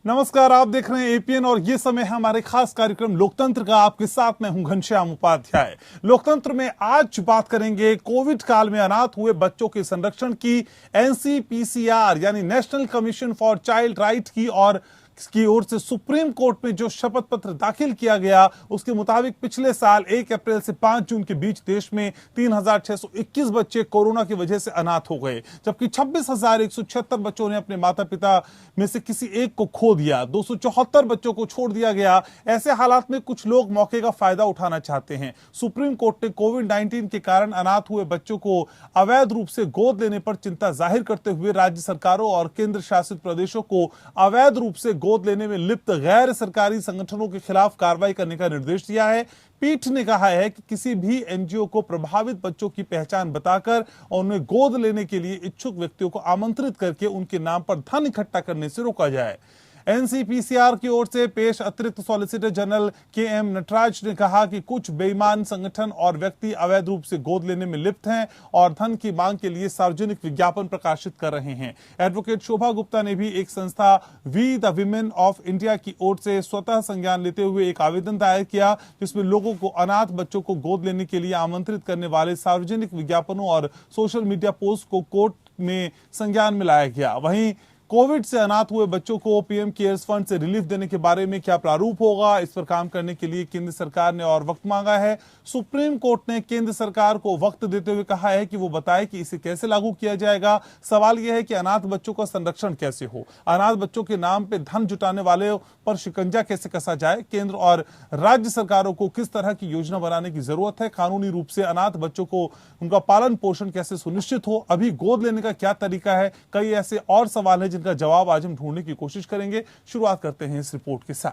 नमस्कार, आप देख रहे हैं एपीएन और ये समय है हमारे खास कार्यक्रम लोकतंत्र का। आपके साथ मैं हूं घनश्याम उपाध्याय। लोकतंत्र में आज बात करेंगे कोविड काल में अनाथ हुए बच्चों के संरक्षण की। एनसीपीसीआर यानी national commission for child right की ओर से सुप्रीम कोर्ट में जो शपथ पत्र दाखिल किया गया उसके मुताबिक पिछले साल 1 अप्रैल से 5 जून के बीच देश में 3621 बच्चे कोरोना की वजह से अनाथ हो गए, जबकि 26,176 बच्चों ने अपने माता पिता में से किसी एक को खो दिया। 274 बच्चों को छोड़ दिया गया। ऐसे हालात में कुछ लोग मौके का फायदा उठाना चाहते हैं। सुप्रीम कोर्ट ने कोविड-19 के कारण अनाथ हुए बच्चों को अवैध रूप से गोद लेने पर चिंता जाहिर करते हुए राज्य सरकारों और केंद्र शासित प्रदेशों को अवैध रूप से गोद लेने में लिप्त गैर सरकारी संगठनों के खिलाफ कार्रवाई करने का निर्देश दिया है। पीठ ने कहा है कि किसी भी एनजीओ को प्रभावित बच्चों की पहचान बताकर और उन्हें गोद लेने के लिए इच्छुक व्यक्तियों को आमंत्रित करके उनके नाम पर धन इकट्ठा करने से रोका जाए। एनसीपीसीआर की ओर से पेश अतिरिक्त सॉलिसिटर जनरल के.एम. नटराज ने कहा कि कुछ बेईमान संगठन और व्यक्ति अवैध रूप से गोद लेने में लिप्त हैं और धन की मांग के लिए सार्वजनिक विज्ञापन प्रकाशित कर रहे हैं। एडवोकेट शोभा गुप्ता ने भी एक संस्था we the women of India की ओर से स्वतः संज्ञान लेते हुए एक आवेदन दायर किया, जिसमें लोगों को अनाथ बच्चों को गोद लेने के लिए आमंत्रित करने वाले सार्वजनिक विज्ञापनों और सोशल मीडिया पोस्ट को कोर्ट में संज्ञान में लाया गया। वहीं कोविड से अनाथ हुए बच्चों को पीएम केयर्स फंड से रिलीफ देने के बारे में क्या प्रारूप होगा, इस पर काम करने के लिए केंद्र सरकार ने और वक्त मांगा है। सुप्रीम कोर्ट ने केंद्र सरकार को वक्त देते हुए कहा है कि वो बताए कि इसे कैसे लागू किया जाएगा। सवाल यह है कि अनाथ बच्चों का संरक्षण कैसे हो, अनाथ बच्चों के नाम पे धन जुटाने वाले पर शिकंजा कैसे कसा जाए, केंद्र और राज्य सरकारों को किस तरह की योजना बनाने की जरूरत है, कानूनी रूप से अनाथ बच्चों को उनका पालन पोषण कैसे सुनिश्चित हो, अभी गोद लेने का क्या तरीका है, कई ऐसे और सवाल है जिनका जवाब आज हम ढूंढने की कोशिश करेंगे। शुरुआत करते हैं इस रिपोर्ट के साथ।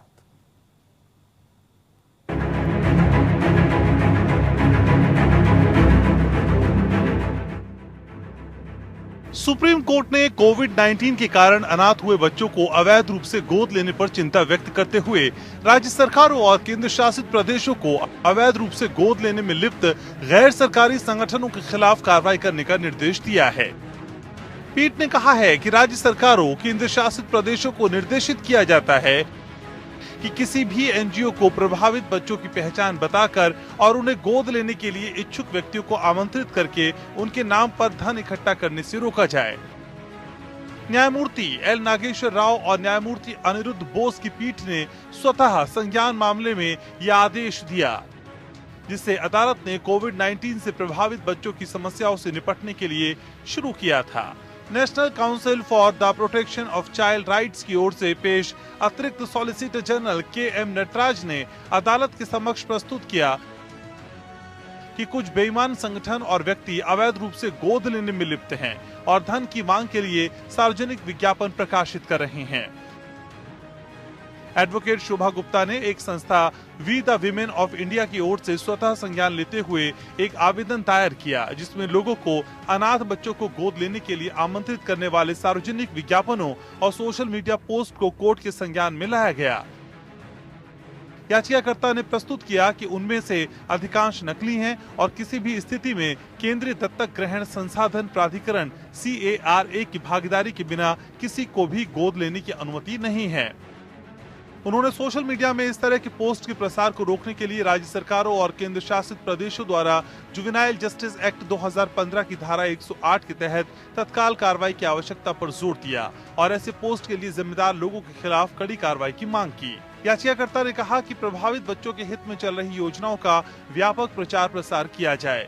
सुप्रीम कोर्ट ने कोविड-19 के कारण अनाथ हुए बच्चों को अवैध रूप से गोद लेने पर चिंता व्यक्त करते हुए राज्य सरकारों और केंद्र शासित प्रदेशों को अवैध रूप से गोद लेने में लिप्त गैर सरकारी संगठनों के खिलाफ कार्रवाई करने का निर्देश दिया है। पीठ ने कहा है कि राज्य सरकारों, केंद्र शासित प्रदेशों को निर्देशित किया जाता है कि किसी भी एनजीओ को प्रभावित बच्चों की पहचान बताकर और उन्हें गोद लेने के लिए इच्छुक व्यक्तियों को आमंत्रित करके उनके नाम पर धन इकट्ठा करने से रोका जाए। न्यायमूर्ति एल नागेश्वर राव और न्यायमूर्ति अनिरुद्ध बोस की पीठ ने स्वतः संज्ञान मामले में यह आदेश दिया, जिससे अदालत ने कोविड-19 से प्रभावित बच्चों की समस्याओं से निपटने के लिए शुरू किया था। National council for the protection of child rights की ओर से पेश अतिरिक्त सॉलिसिटर जनरल के.एम. नटराज ने अदालत के समक्ष प्रस्तुत किया कि कुछ बेईमान संगठन और व्यक्ति अवैध रूप से गोद लेने में लिप्त हैं और धन की मांग के लिए सार्वजनिक विज्ञापन प्रकाशित कर रहे हैं। एडवोकेट शोभा गुप्ता ने एक संस्था we the women of India की ओर से स्वतः संज्ञान लेते हुए एक आवेदन दायर किया, जिसमें लोगों को अनाथ बच्चों को गोद लेने के लिए आमंत्रित करने वाले सार्वजनिक विज्ञापनों और सोशल मीडिया पोस्ट को कोर्ट के संज्ञान में लाया गया। याचिकाकर्ता ने प्रस्तुत किया कि उनमें से अधिकांश नकली हैं और किसी भी स्थिति में केंद्रीय दत्तक ग्रहण संसाधन प्राधिकरण CARA की भागीदारी के बिना किसी को भी गोद लेने की अनुमति नहीं है। उन्होंने सोशल मीडिया में इस तरह के पोस्ट के प्रसार को रोकने के लिए राज्य सरकारों और केंद्र शासित प्रदेशों द्वारा जुवेनाइल जस्टिस एक्ट 2015 की धारा 108 के तहत तत्काल कार्रवाई की आवश्यकता पर जोर दिया और ऐसे पोस्ट के लिए जिम्मेदार लोगों के खिलाफ कड़ी कार्रवाई की मांग की। याचिकाकर्ता ने कहा कि प्रभावित बच्चों के हित में चल रही योजनाओं का व्यापक प्रचार प्रसार किया जाए।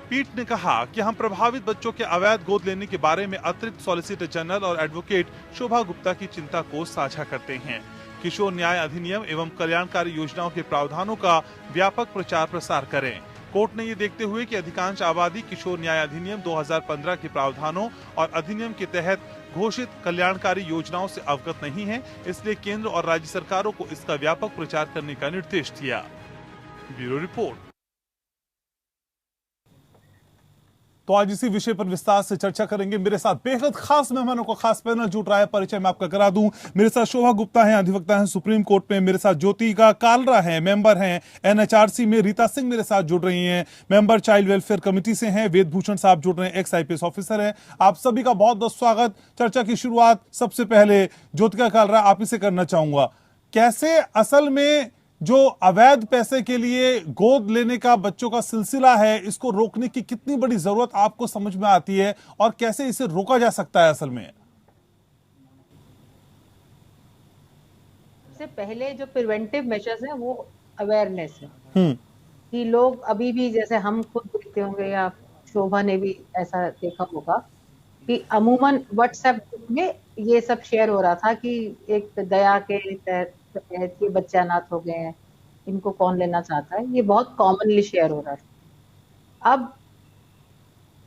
पीठ ने कहा कि हम प्रभावित बच्चों के अवैध गोद लेने के बारे में अतिरिक्त सॉलिसिटर जनरल और एडवोकेट शोभा गुप्ता की चिंता को साझा करते हैं। किशोर न्याय अधिनियम एवं कल्याणकारी योजनाओं के प्रावधानों का व्यापक प्रचार प्रसार करें। कोर्ट ने ये देखते हुए कि अधिकांश आबादी किशोर न्याय अधिनियम 2015 के प्रावधानों और अधिनियम के तहत घोषित कल्याणकारी योजनाओं से अवगत नहीं है, इसलिए केंद्र और राज्य सरकारों को इसका व्यापक प्रचार करने का निर्देश दिया। Bureau report. तो आज इसी विषय पर विस्तार से चर्चा करेंगे। मेरे साथ बेहद खास मेहमानों का खास पैनल जुट रहा है। परिचय मैं आपका करा दूं, मेरे साथ शोभा गुप्ता हैं, अधिवक्ता हैं सुप्रीम कोर्ट में। मेरे साथ ज्योतिका कालरा हैं, मेंबर हैं एनएचआरसी में। रीता सिंह मेरे साथ जुड़ रही हैं, मेंबर चाइल्ड वेलफेयर कमेटी से हैं। वेद भूषण साहब जुड़ रहे हैं, एक्स आईपीएस ऑफिसर हैं। आप सभी का बहुत बहुत स्वागत। चर्चा की शुरुआत सबसे पहले ज्योतिका कालरा आप ही से करना चाहूंगा। कैसे असल में जो अवैध पैसे के लिए गोद लेने का बच्चों का सिलसिला है, इसको रोकने की कितनी बड़ी जरूरत आपको समझ में आती है और कैसे इसे रोका जा सकता है असल में? सबसे पहले जो प्रिवेंटिव मेजर्स हैं वो अवेयरनेस है कि लोग अभी भी, जैसे हम खुद देखते होंगे या शोभा ने भी ऐसा देखा होगा कि अमूमन व्हाट्सएप में ये सब शेयर हो रहा था कि एक दया के तहत ये बच्चे अनाथ हो गए हैं, इनको कौन लेना चाहता है। ये बहुत कॉमनली शेयर हो रहा था। अब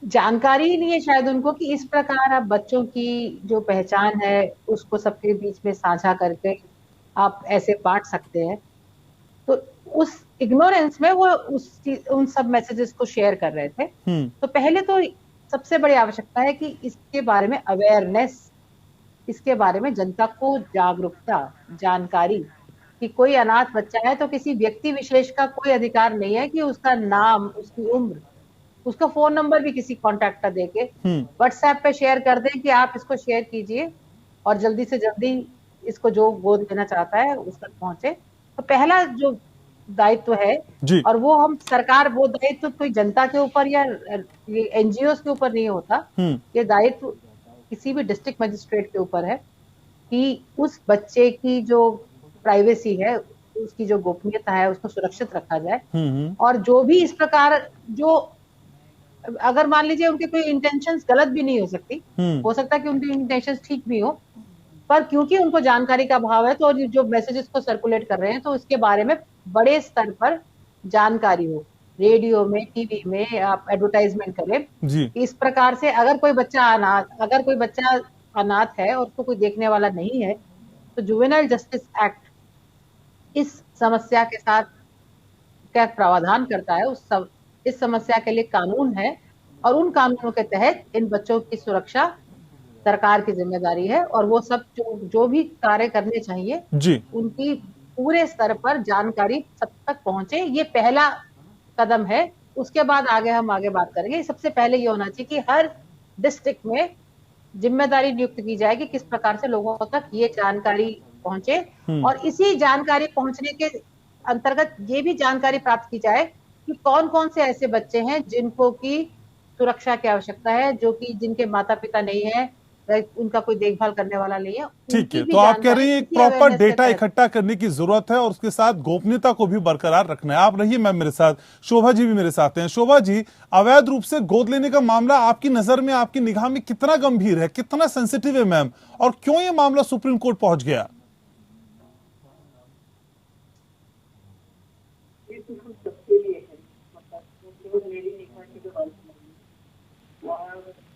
जानकारी ही नहीं है शायद उनको कि इस प्रकार आप बच्चों की जो पहचान है उसको सबके बीच में साझा करके आप ऐसे बांट सकते हैं। तो उस इग्नोरेंस में वो उन सब मैसेजेस को शेयर कर रहे थे। तो पहले तो सबसे बड़ी आवश्यकता है कि इसके बारे में अवेयरनेस, इसके बारे में जनता को जागरूकता, जानकारी कि कोई अनाथ बच्चा है तो किसी व्यक्ति विशेष का कोई अधिकार नहीं है कि उसका नाम, उसकी उम्र, उसका फोन नंबर भी किसी कॉन्टैक्ट का देके व्हाट्सएप पे शेयर कर दें कि आप इसको शेयर कीजिए और जल्दी से जल्दी इसको जो गोद लेना चाहता है उस तक पहुंचे। तो पहला जो दायित्व है, और वो हम सरकार, वो दायित्व कोई जनता के ऊपर या ये एनजीओ के ऊपर नहीं होता, ये दायित्व किसी भी डिस्ट्रिक्ट मजिस्ट्रेट के ऊपर है कि उस बच्चे की जो प्राइवेसी है, उसकी जो गोपनीयता है, उसको सुरक्षित रखा जाए। और जो भी इस प्रकार, जो अगर मान लीजिए उनके कोई इंटेंशंस गलत भी नहीं हो सकती, हो सकता है कि उनकी इंटेंशंस ठीक भी हो, पर क्योंकि उनको जानकारी का अभाव है तो जो मैसेजेस को सर्कुलेट कर रहे हैं तो उसके बारे में बड़े स्तर पर जानकारी हो, रेडियो में, टीवी में आप एडवर्टाइजमेंट करें। इस प्रकार से अगर कोई बच्चा अनाथ है और उसको कोई देखने वाला नहीं है तो जुवेनाइल जस्टिस एक्ट इस समस्या के साथ क्या प्रावधान करता है, इस समस्या के लिए कानून है और उन कानूनों के तहत इन बच्चों की सुरक्षा सरकार की जिम्मेदारी है। और वो सब जो भी कार्य करने चाहिए उनकी पूरे स्तर पर जानकारी सब तक पहुंचे, ये पहला कदम है। उसके बाद हम आगे बात करेंगे। सबसे पहले ये होना चाहिए कि हर डिस्ट्रिक्ट में जिम्मेदारी नियुक्त की जाए कि किस प्रकार से लोगों तक ये जानकारी पहुंचे, और इसी जानकारी पहुंचने के अंतर्गत ये भी जानकारी प्राप्त की जाए कि कौन कौन से ऐसे बच्चे हैं जिनको की सुरक्षा की आवश्यकता है, जो कि जिनके माता पिता नहीं है, उनका कोई देखभाल करने वाला नहीं है। ठीक है, तो आप कह रही हैं एक प्रॉपर डेटा इकट्ठा करने की जरूरत है और उसके साथ गोपनीयता को भी बरकरार रखना है। आप रहिए मैम मेरे साथ, शोभा जी भी मेरे साथ हैं। शोभा जी, अवैध रूप से गोद लेने का मामला आपकी नजर में, आपकी निगाह में कितना गंभीर है, कितना सेंसिटिव है मैम, और क्यों ये मामला सुप्रीम कोर्ट पहुंच गया?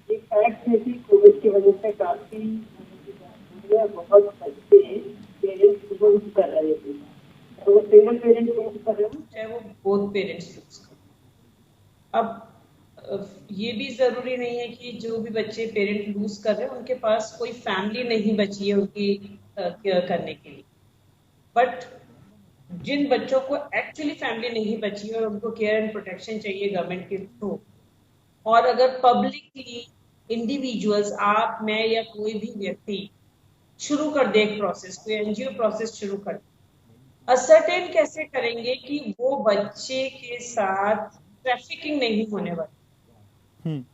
फैक्ट है कि कोविड की वजह से काफी बहुत बच्चे पेरेंट्स लूज कर रहे थे, तो सिंगल पेरेंट लूज कर रहे हो चाहे वो बोथ पेरेंट्स लूज कर। अब ये भी जरूरी नहीं है कि जो भी बच्चे पेरेंट लूज कर रहे हैं उनके पास कोई फैमिली नहीं बची है उनकी केयर करने के लिए, बट जिन बच्चों को एक्चुअली फैमिली नहीं बची है और उनको केयर एंड प्रोटेक्शन चाहिए गवर्नमेंट के थ्रू, और अगर पब्लिकली इंडिविजुअल्स, आप, मैं या कोई भी व्यक्ति शुरू कर दे एक प्रोसेस, कोई एनजीओ प्रोसेस शुरू कर दे, असर्टेन कैसे करेंगे कि वो बच्चे के साथ ट्रैफिकिंग नहीं होने वाली,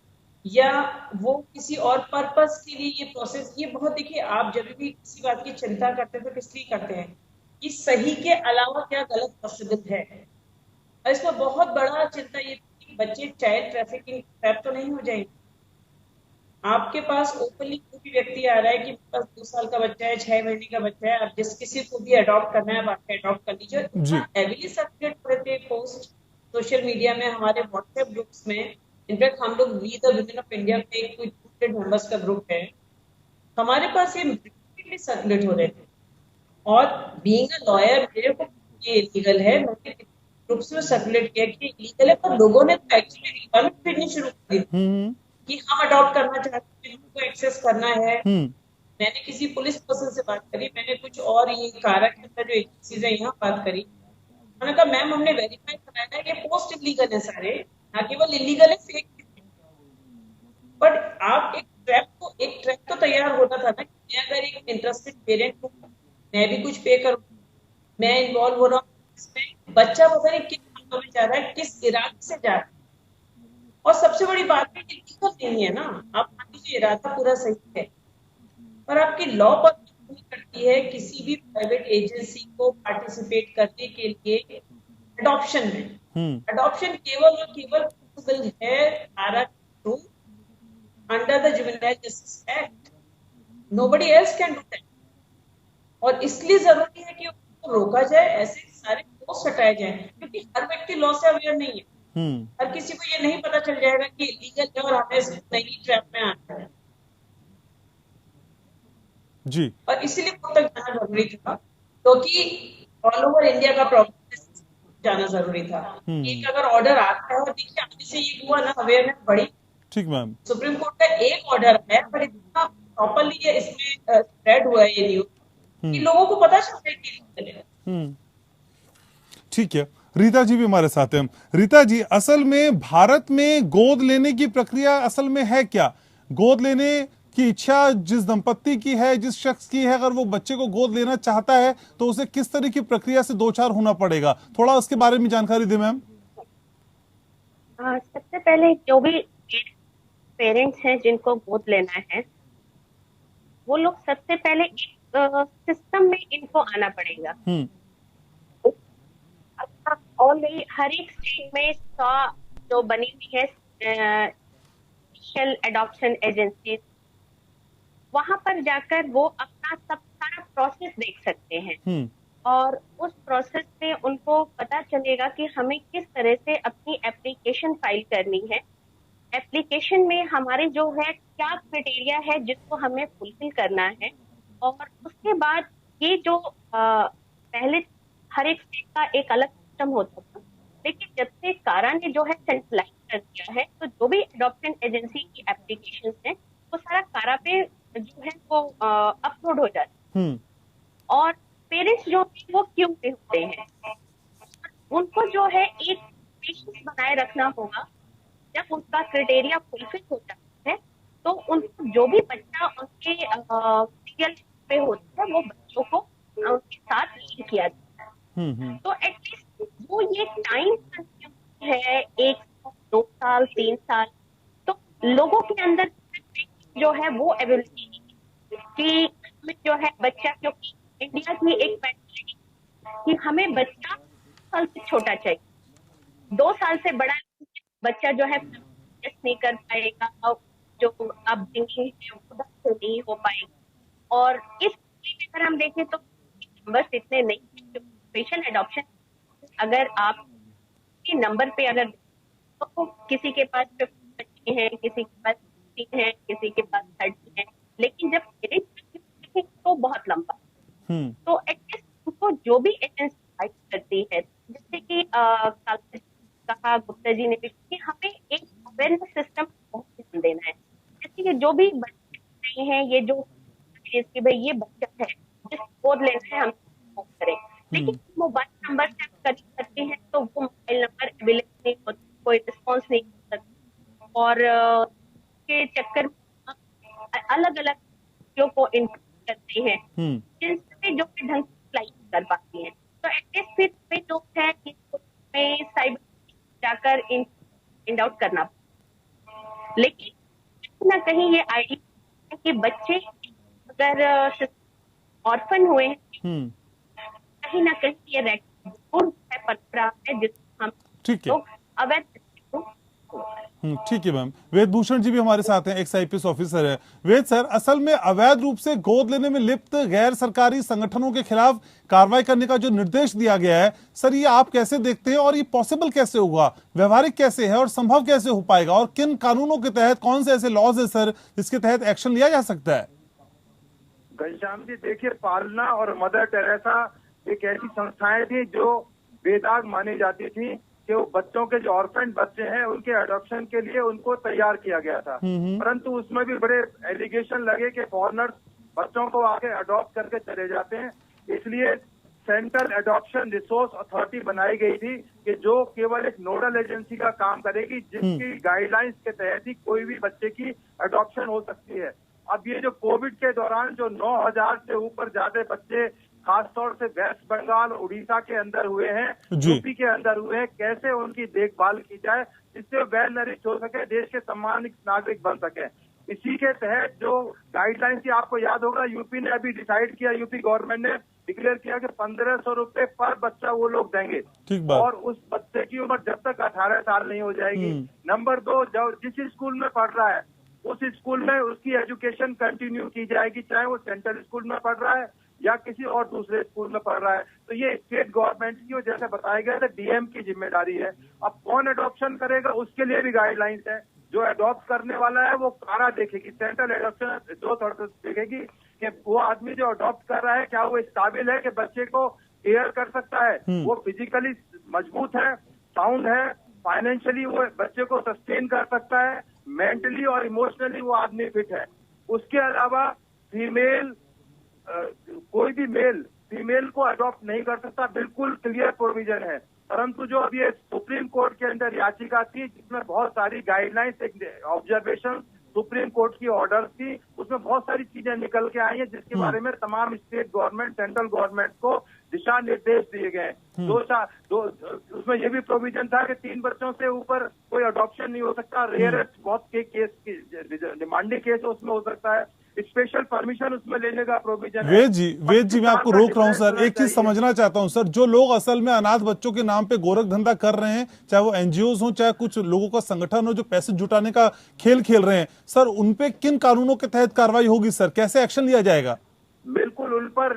या वो किसी और पर्पस के लिए ये प्रोसेस, ये बहुत, देखिए आप जब भी किसी बात की चिंता करते हैं तो किस लिए करते हैं कि सही के अलावा क्या गलत पॉसिबल है। और इसमें बहुत बड़ा चिंता ये कि बच्चे चाइल्ड ट्रैफिकिंग ट्रैप तो नहीं हो जाएंगे। आपके पास ओपनली कोई भी व्यक्ति आ रहा है कि मेरे पास 2 साल का बच्चा है, 6 महीने का बच्चा है, आप जिस किसी को भी अडॉप्ट करना है आप आके अडॉप्ट कर लीजिए। हेवीली सर्कुलेट हो रहे थे पोस्ट सोशल मीडिया में, हमारे व्हाट्सएप ग्रुप्स में। इनफैक्ट हम लोग we the women of India में एक 200 मेंबर्स का ग्रुप है, हमारे पास ये सर्कुलेट हो रहे थे। और बीइंग अ लॉयर मेरे को ये लीगल है, मैंने ग्रुप्स में सर्कुलेट किया कि इलीगल है, पर लोगों ने तो एक्चुअली रिक्वायरमेंट भेजनी शुरू कर दी कि हम अडॉप्ट करना चाहते हैं, हमको एक्सेस करना है। मैंने किसी पुलिस पर्सन से बात करी, मैंने कुछ और ये कारा के अंदर जो एजेंसीज है यहाँ बात करी, उन्होंने कहा मैम हमने वेरीफाई कराया है कि पोस्ट इलीगल है सारे, ना केवल इलीगल है, फेक। बट आप एक ट्रैक तो तैयार होना था ना कि मैं अगर एक इंटरेस्टेड पेरेंट हूँ, मैं भी कुछ पे करूँ, मैं इन्वॉल्व हो रहा हूँ इसमें, बच्चा पता नहीं किस हाथों में जा रहा है, किस इरादे से जा रहा है। और सबसे बड़ी बात है कि लीगल नहीं है ना, आप मान लीजिए इरादा पूरा सही है, पर आपकी लॉ पर नहीं करती है किसी भी प्राइवेट एजेंसी को पार्टिसिपेट करने के लिए अडॉप्शन में। अडॉप्शन केवल और केवल पॉसिबल है धारा through under the juvenile justice act, nobody else can do that. और इसलिए जरूरी है कि उसको रोका जाए, ऐसे सारे पोस्ट हटाए जाए, क्योंकि हर व्यक्ति लॉ से अवेयर नहीं है। हर किसी को ये नहीं पता चल जाएगा कि लीगल है और हमें नहीं ट्रैप में आना है जी। और इसीलिए खुद तक जाना जरूरी था, क्योंकि ऑल ओवर इंडिया का प्रॉब्लम जाना जरूरी था। एक अगर ऑर्डर आता है, और देखिए आगे से ये हुआ ना, अवेयरनेस बढ़ी। ठीक मैम। सुप्रीम कोर्ट का एक ऑर्डर है, पर इतना प्रॉपरली इसमें स्प्रेड हुआ है ये न्यूज कि लोगों को पता चल रहा है कि ठीक है, रीता जी भी हमारे साथ हैं। रीता जी, असल में भारत में गोद लेने की प्रक्रिया असल में है क्या? गोद लेने की इच्छा जिस दंपत्ति की है, जिस शख्स की है, अगर वो बच्चे को गोद लेना चाहता है तो उसे किस तरह की प्रक्रिया से दो चार होना पड़ेगा, थोड़ा उसके बारे में जानकारी दें मैम। सबसे पहले जो भी पेरेंट्स हैं जिनको गोद लेना है, वो लोग सबसे पहले सिस्टम में इनको आना पड़ेगा। ऑलरेडी हर एक स्टेट में जो बनी हुई है स्पेशल एडॉप्शन एजेंसी, वहां पर जाकर वो अपना सब सारा प्रोसेस देख सकते हैं और उस प्रोसेस में उनको पता चलेगा कि हमें किस तरह से अपनी एप्लीकेशन फाइल करनी है। एप्लीकेशन में हमारे जो है क्या क्राइटेरिया है जिसको हमें फुलफिल करना है, और उसके बाद ये जो पहले हर एक स्टेट का एक अलग सिस्टम होता था, लेकिन जब से कारा ने जो है सेंट्रलाइज कर दिया है, तो जो भी एडॉप्शन एजेंसी की एप्लीकेशन है वो सारा कारा पे जो है वो अपलोड हो जाता है। और पेरेंट्स जो है वो क्यों पे होते हैं, उनको जो है एक पेशेंस बनाए रखना होगा। जब उनका क्राइटेरिया फुलफिल हो जाता है तो उनको जो भी बच्चा उनके सीरियल पे होता है वो बच्चों को उनके साथ लिंक किया जाता है। तो एटलीस्ट वो ये टाइम है 1 2 साल 3 साल, तो लोगों के अंदर जो है वो एबिलिटी कि जो है बच्चा, क्योंकि इंडिया की एक मेंटालिटी कि हमें बच्चा 2 साल से छोटा चाहिए, 2 साल से बड़ा बच्चा जो है नहीं कर पाएगा, जो अपब्रिंगिंग है उधर से नहीं हो पाएगी। और इस अगर हम देखें तो नंबर्स इतने नहीं है। स्पेशल एडॉप्शन अगर आप नंबर पे अगर तो किसी के पास 50 बच्चे हैं, किसी के पास 60 हैं, किसी के पास 30 हैं, लेकिन जब पेरेंट्स तो बहुत लंबा। तो एटलीस्ट उनको जो भी एजेंसी करती है, जैसे कि कहा गुप्ता जी ने भी कि हमें एक अवेयरनेस सिस्टम बहुत ध्यान देना है। जैसे कि जो भी बच्चे हैं, ये जो कि भाई ये बच्चा है जिस गोद लेना है हम करें, लेकिन मोबाइल नंबर से करते हैं तो वो मोबाइल नंबर अवेलेबल नहीं होता, कोई रिस्पॉन्स नहीं कर सकता, और के चक्कर में अलग अलग चीजों को इंक्लूड करते हैं जिनसे जो ढंग से अप्लाई कर पाती है। तो एटलीस्ट फिर जो है कि साइबर जाकर इन आउट करना, लेकिन कहीं ना कहीं ये आइडिया कि बच्चे अगर ऑर्फन हुए हैं कहीं ना कहीं ये परंपरा है जिसको हम लोग अवैध। ठीक है मैम। वेद भूषण जी भी हमारे साथ हैं, एक्स आईपीएस ऑफिसर है। वेद सर, असल में अवैध रूप से गोद लेने में लिप्त गैर सरकारी संगठनों के खिलाफ कार्रवाई करने का जो निर्देश दिया गया है, सर ये आप कैसे देखते हैं और ये पॉसिबल कैसे होगा, व्यवहारिक कैसे है और संभव कैसे हो पाएगा, और किन कानूनों के तहत, कौन से ऐसे लॉज है सर जिसके तहत एक्शन लिया जा सकता है? घनश्याम जी देखिए, पालना और मदर टेरेसा एक ऐसी संस्थाएं थी जो बेदाग मानी जाती थी कि वो बच्चों के जो ऑर्फेन बच्चे हैं उनके अडॉप्शन के लिए उनको तैयार किया गया था। परंतु उसमें भी बड़े एलिगेशन लगे कि फॉरेनर्स बच्चों को आके अडॉप्ट करके चले जाते हैं। इसलिए सेंट्रल एडॉप्शन रिसोर्स अथॉरिटी बनाई गई थी कि जो केवल एक नोडल एजेंसी का काम करेगी, जिसकी गाइडलाइंस के तहत ही कोई भी बच्चे की अडॉप्शन हो सकती है। अब ये जो कोविड के दौरान जो 9,000 से ऊपर ज्यादा बच्चे खासतौर से वेस्ट बंगाल, उड़ीसा के अंदर हुए हैं, यूपी के अंदर हुए हैं, कैसे उनकी देखभाल की जाए जिससे वेल नरिश हो सके, देश के सम्मानित नागरिक बन सके। इसी के तहत जो गाइडलाइंस थी, आपको याद होगा यूपी ने अभी डिसाइड किया, यूपी गवर्नमेंट ने डिक्लेयर किया कि 1,500 रुपए पर बच्चा वो लोग देंगे और उस बच्चे की उम्र जब तक 18 साल नहीं हो जाएगी। नंबर 2, जब जिस स्कूल में पढ़ रहा है उस स्कूल में उसकी एजुकेशन कंटिन्यू की जाएगी, चाहे वो सेंट्रल स्कूल में पढ़ रहा है या किसी और दूसरे स्कूल में पढ़ रहा है। तो ये स्टेट गवर्नमेंट की, और जैसे बताया गया था डीएम की जिम्मेदारी है। अब कौन अडॉप्शन करेगा उसके लिए भी गाइडलाइंस है। जो अडॉप्ट करने वाला है वो कारा देखेगी, सेंट्रल एडॉप्शन जो देखेगी कि वो आदमी जो अडॉप्ट कर रहा है क्या वो इस काबिल है कि बच्चे को केयर कर सकता है, वो फिजिकली मजबूत है, साउंड है, फाइनेंशियली वो बच्चे को सस्टेन कर सकता है, मेंटली और इमोशनली वो आदमी फिट है। उसके अलावा फीमेल, कोई भी मेल फीमेल को अडॉप्ट नहीं कर सकता, बिल्कुल क्लियर प्रोविजन है। परंतु जो अभी सुप्रीम कोर्ट के अंदर याचिका थी जिसमें बहुत सारी गाइडलाइंस, एक ऑब्जर्वेशन सुप्रीम कोर्ट की ऑर्डर थी, उसमें बहुत सारी चीजें निकल के आई हैं जिसके बारे में तमाम स्टेट गवर्नमेंट, सेंट्रल गवर्नमेंट को दिशा निर्देश दिए गए। उसमें यह भी प्रोविजन था कि 3 बच्चों से ऊपर कोई अडॉप्शन नहीं हो सकता, रेयरेस्ट बहुत के केस डिमांडिंग केस उसमें हो सकता है, स्पेशल परमिशन उसमें लेने का प्रोविजन है। वेद जी मैं आपको रोक रहा हूं सर, एक चीज समझना चाहता हूं सर, जो लोग असल में अनाथ बच्चों के नाम पे गोरख धंधा कर रहे हैं, चाहे वो एनजीओज हो चाहे कुछ लोगों का संगठन हो जो पैसे जुटाने का खेल खेल रहे हैं, सर उन पे किन कानूनों के तहत कार्रवाई होगी सर, कैसे एक्शन लिया जाएगा? बिल्कुल, उन पर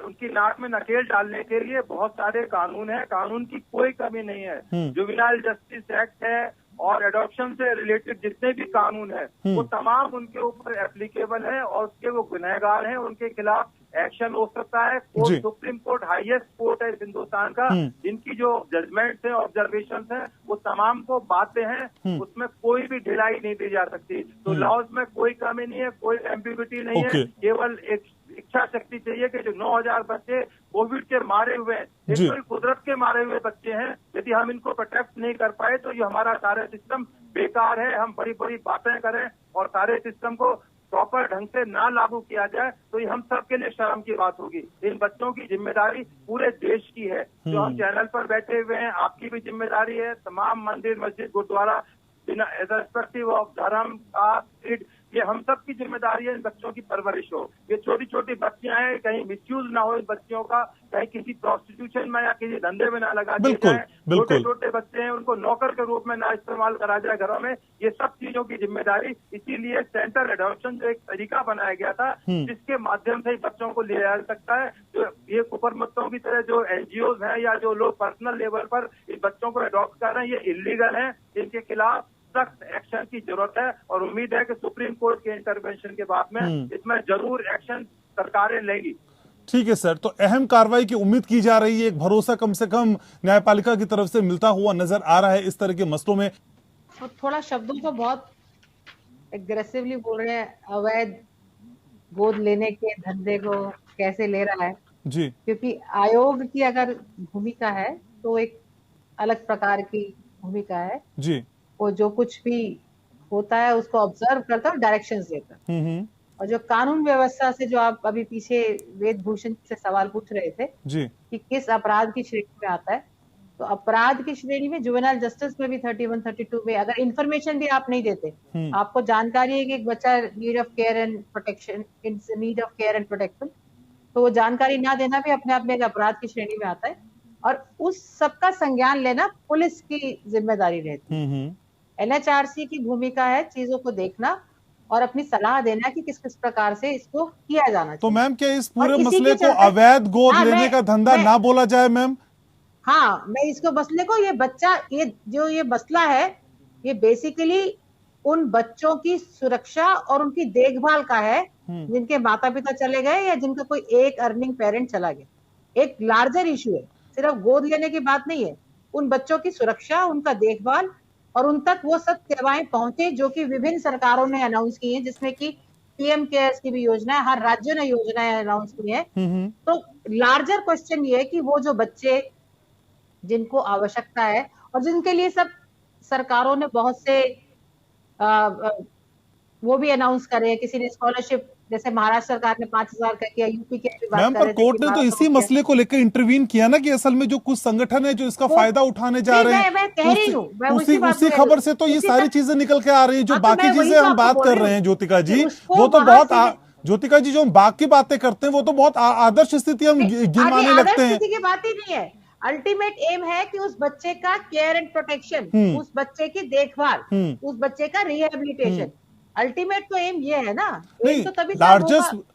उनकी नाक में नकेल डालने के लिए बहुत सारे कानून है, कानून की कोई कमी नहीं है। जुवेनाइल जस्टिस एक्ट है और एडॉप्शन से रिलेटेड जितने भी कानून है वो तमाम उनके ऊपर एप्लीकेबल है और उसके वो गुनहगार हैं, उनके खिलाफ एक्शन हो सकता है। Court, supreme court highest court है हिंदुस्तान का, जिनकी जो जजमेंट्स है, ऑब्जर्वेशन है, वो तमाम को बातें हैं, उसमें कोई भी ढिलाई नहीं दी जा सकती। तो लॉज में कोई कमी नहीं है, कोई एम्बिग्युइटी नहीं है, केवल एक इच्छा शक्ति चाहिए कि जो 9,000 बच्चे कोविड के मारे हुए, एक कुदरत के मारे हुए बच्चे हैं, यदि हम इनको प्रोटेक्ट नहीं कर पाए तो ये हमारा सारा सिस्टम बेकार है। हम बड़ी बड़ी बातें करें और सारे सिस्टम को प्रॉपर ढंग से ना लागू किया जाए तो ये हम सबके लिए शर्म की बात होगी। इन बच्चों की जिम्मेदारी पूरे देश की है। जो हम चैनल पर बैठे हुए हैं, आपकी भी जिम्मेदारी है, तमाम मंदिर, मस्जिद, गुरुद्वारा, इर्रेस्पेक्टिव ऑफ धर्म, कास्ट, ये हम सब की जिम्मेदारी है इन बच्चों की परवरिश हो। ये छोटी छोटी बच्चियां हैं, कहीं मिसयूज ना हो इन बच्चियों का, कहीं किसी प्रोस्टिट्यूशन में या किसी धंधे में ना लगा दिया जाए। छोटे छोटे बच्चे हैं, उनको नौकर के रूप में ना इस्तेमाल करा जाए घरों में। ये सब चीजों की जिम्मेदारी, इसीलिए सेंटर एडॉप्शन जो एक तरीका बनाया गया था जिसके माध्यम से बच्चों को लिया जा सकता है। जो ये कुपरमत्तों की तरह जो एनजीओज हैं या जो लोग पर्सनल लेवल पर इन बच्चों को अडॉप्ट कर रहे हैं, ये इलीगल है, इनके खिलाफ सख्त एक्शन की जरूरत है और उम्मीद है कि सुप्रीम कोर्ट के इंटरवेंशन के बाद में इसमें जरूर एक्शन सरकारें लेंगी। ठीक है सर, तो अहम कार्रवाई की उम्मीद की जा रही है, एक भरोसा कम से कम न्यायपालिका की तरफ से मिलता हुआ नजर आ रहा है इस तरह के मसलों में। तो थोड़ा शब्दों को बहुत एग्रेसिवली बोल रहे हैं, अवैध गोद लेने के धंधे को कैसे ले रहा है जी, क्योंकि आयोग की अगर भूमिका है तो एक अलग प्रकार की भूमिका है जी, वो जो कुछ भी होता है उसको ऑब्जर्व करता है और डायरेक्शंस देता है। और जो कानून व्यवस्था से जो आप अभी पीछे वेद भूषण से सवाल पूछ रहे थे जी, कि किस अपराध की श्रेणी में आता है, तो अपराध की श्रेणी में जुवेनाइल जस्टिस में भी 31, 32 में अगर इन्फॉर्मेशन भी आप नहीं देते, आपको जानकारी है कि एक बच्चा need of care and protection, need of care and protection, तो वो जानकारी ना देना भी अपने आप में एक अपराध की श्रेणी में आता है और उस सबका संज्ञान लेना पुलिस की जिम्मेदारी रहती है। एनएचआरसी की भूमिका है चीजों को देखना और अपनी सलाह देना कि किस किस प्रकार से इसको किया जाना चाहिए। तो मैम क्या इस पूरे मसले को अवैध गोद लेने का धंधा ना बोला जाए मैम? हाँ, मैं इसको मसले को, ये बच्चा, ये मसला है, ये बेसिकली उन बच्चों की सुरक्षा और उनकी देखभाल का है जिनके माता पिता चले गए या जिनका कोई एक अर्निंग पेरेंट चला गया। एक लार्जर इशू है, सिर्फ गोद लेने की बात नहीं है, उन बच्चों की सुरक्षा, उनका देखभाल और उन तक वो सब सेवाएं पहुंचे जो कि विभिन्न सरकारों ने अनाउंस की है, जिसमें कि पीएम केयर्स की भी योजना है, हर राज्य ने योजनाएं अनाउंस की है। तो लार्जर क्वेश्चन ये है कि वो जो बच्चे जिनको आवश्यकता है और जिनके लिए सब सरकारों ने बहुत से वो भी अनाउंस करे, किसी ने स्कॉलरशिप, जैसे महाराष्ट्र सरकार ने 5,000 का किया, यूपी के भी बात मैम कर पर रहे थे कोर्ट कि ने तो 1200 इसी मसले को लेकर इंटरवीन किया ना कि असल में जो कुछ संगठन है जो इसका फायदा उठाने जा रहे हैं, मैं कह रही हूँ, मैं उसी खबर से तो ये सारी चीजें निकल के आ रही है। जो बाकी चीजें हम बात कर रहे हैं ज्योतिका जी, वो तो बहुत ज्योतिका जी जो हम बाकी बातें करते हैं वो तो बहुत आदर्श स्थिति हम गिनवाने लगते हैं। स्थिति की बात ही नहीं है। अल्टीमेट एम है कि उस बच्चे का केयर एंड प्रोटेक्शन, उस बच्चे की देखभाल, उस बच्चे का रिहेबिलिटेशन, अल्टीमेट तो एम ये है ना। नहीं, तो तभी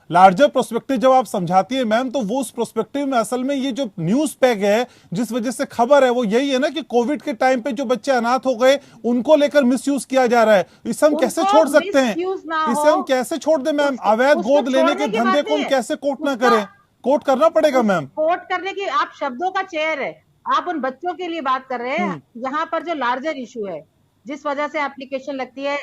लार्जर प्रोस्पेक्टिव जब आप समझाती है मैम, तो वो उस प्रोस्पेक्टिव में असल में ये जो न्यूज पैक है जिस वजह से खबर है वो यही है ना कि कोविड के टाइम पे जो बच्चे अनाथ हो गए उनको लेकर मिसयूज किया जा रहा है। इसे हम कैसे छोड़ सकते हैं? इसे हम कैसे छोड़ दें मैम? अवैध गोद लेने के धंधे को हम कैसे कोर्ट ना करें? कोर्ट करना पड़ेगा मैम। कोर्ट करने की आप शब्दों का चेयर है, आप उन बच्चों के लिए बात कर रहे हैं। यहाँ पर जो लार्जर इशू है, जिस वजह से एप्लीकेशन लगती है,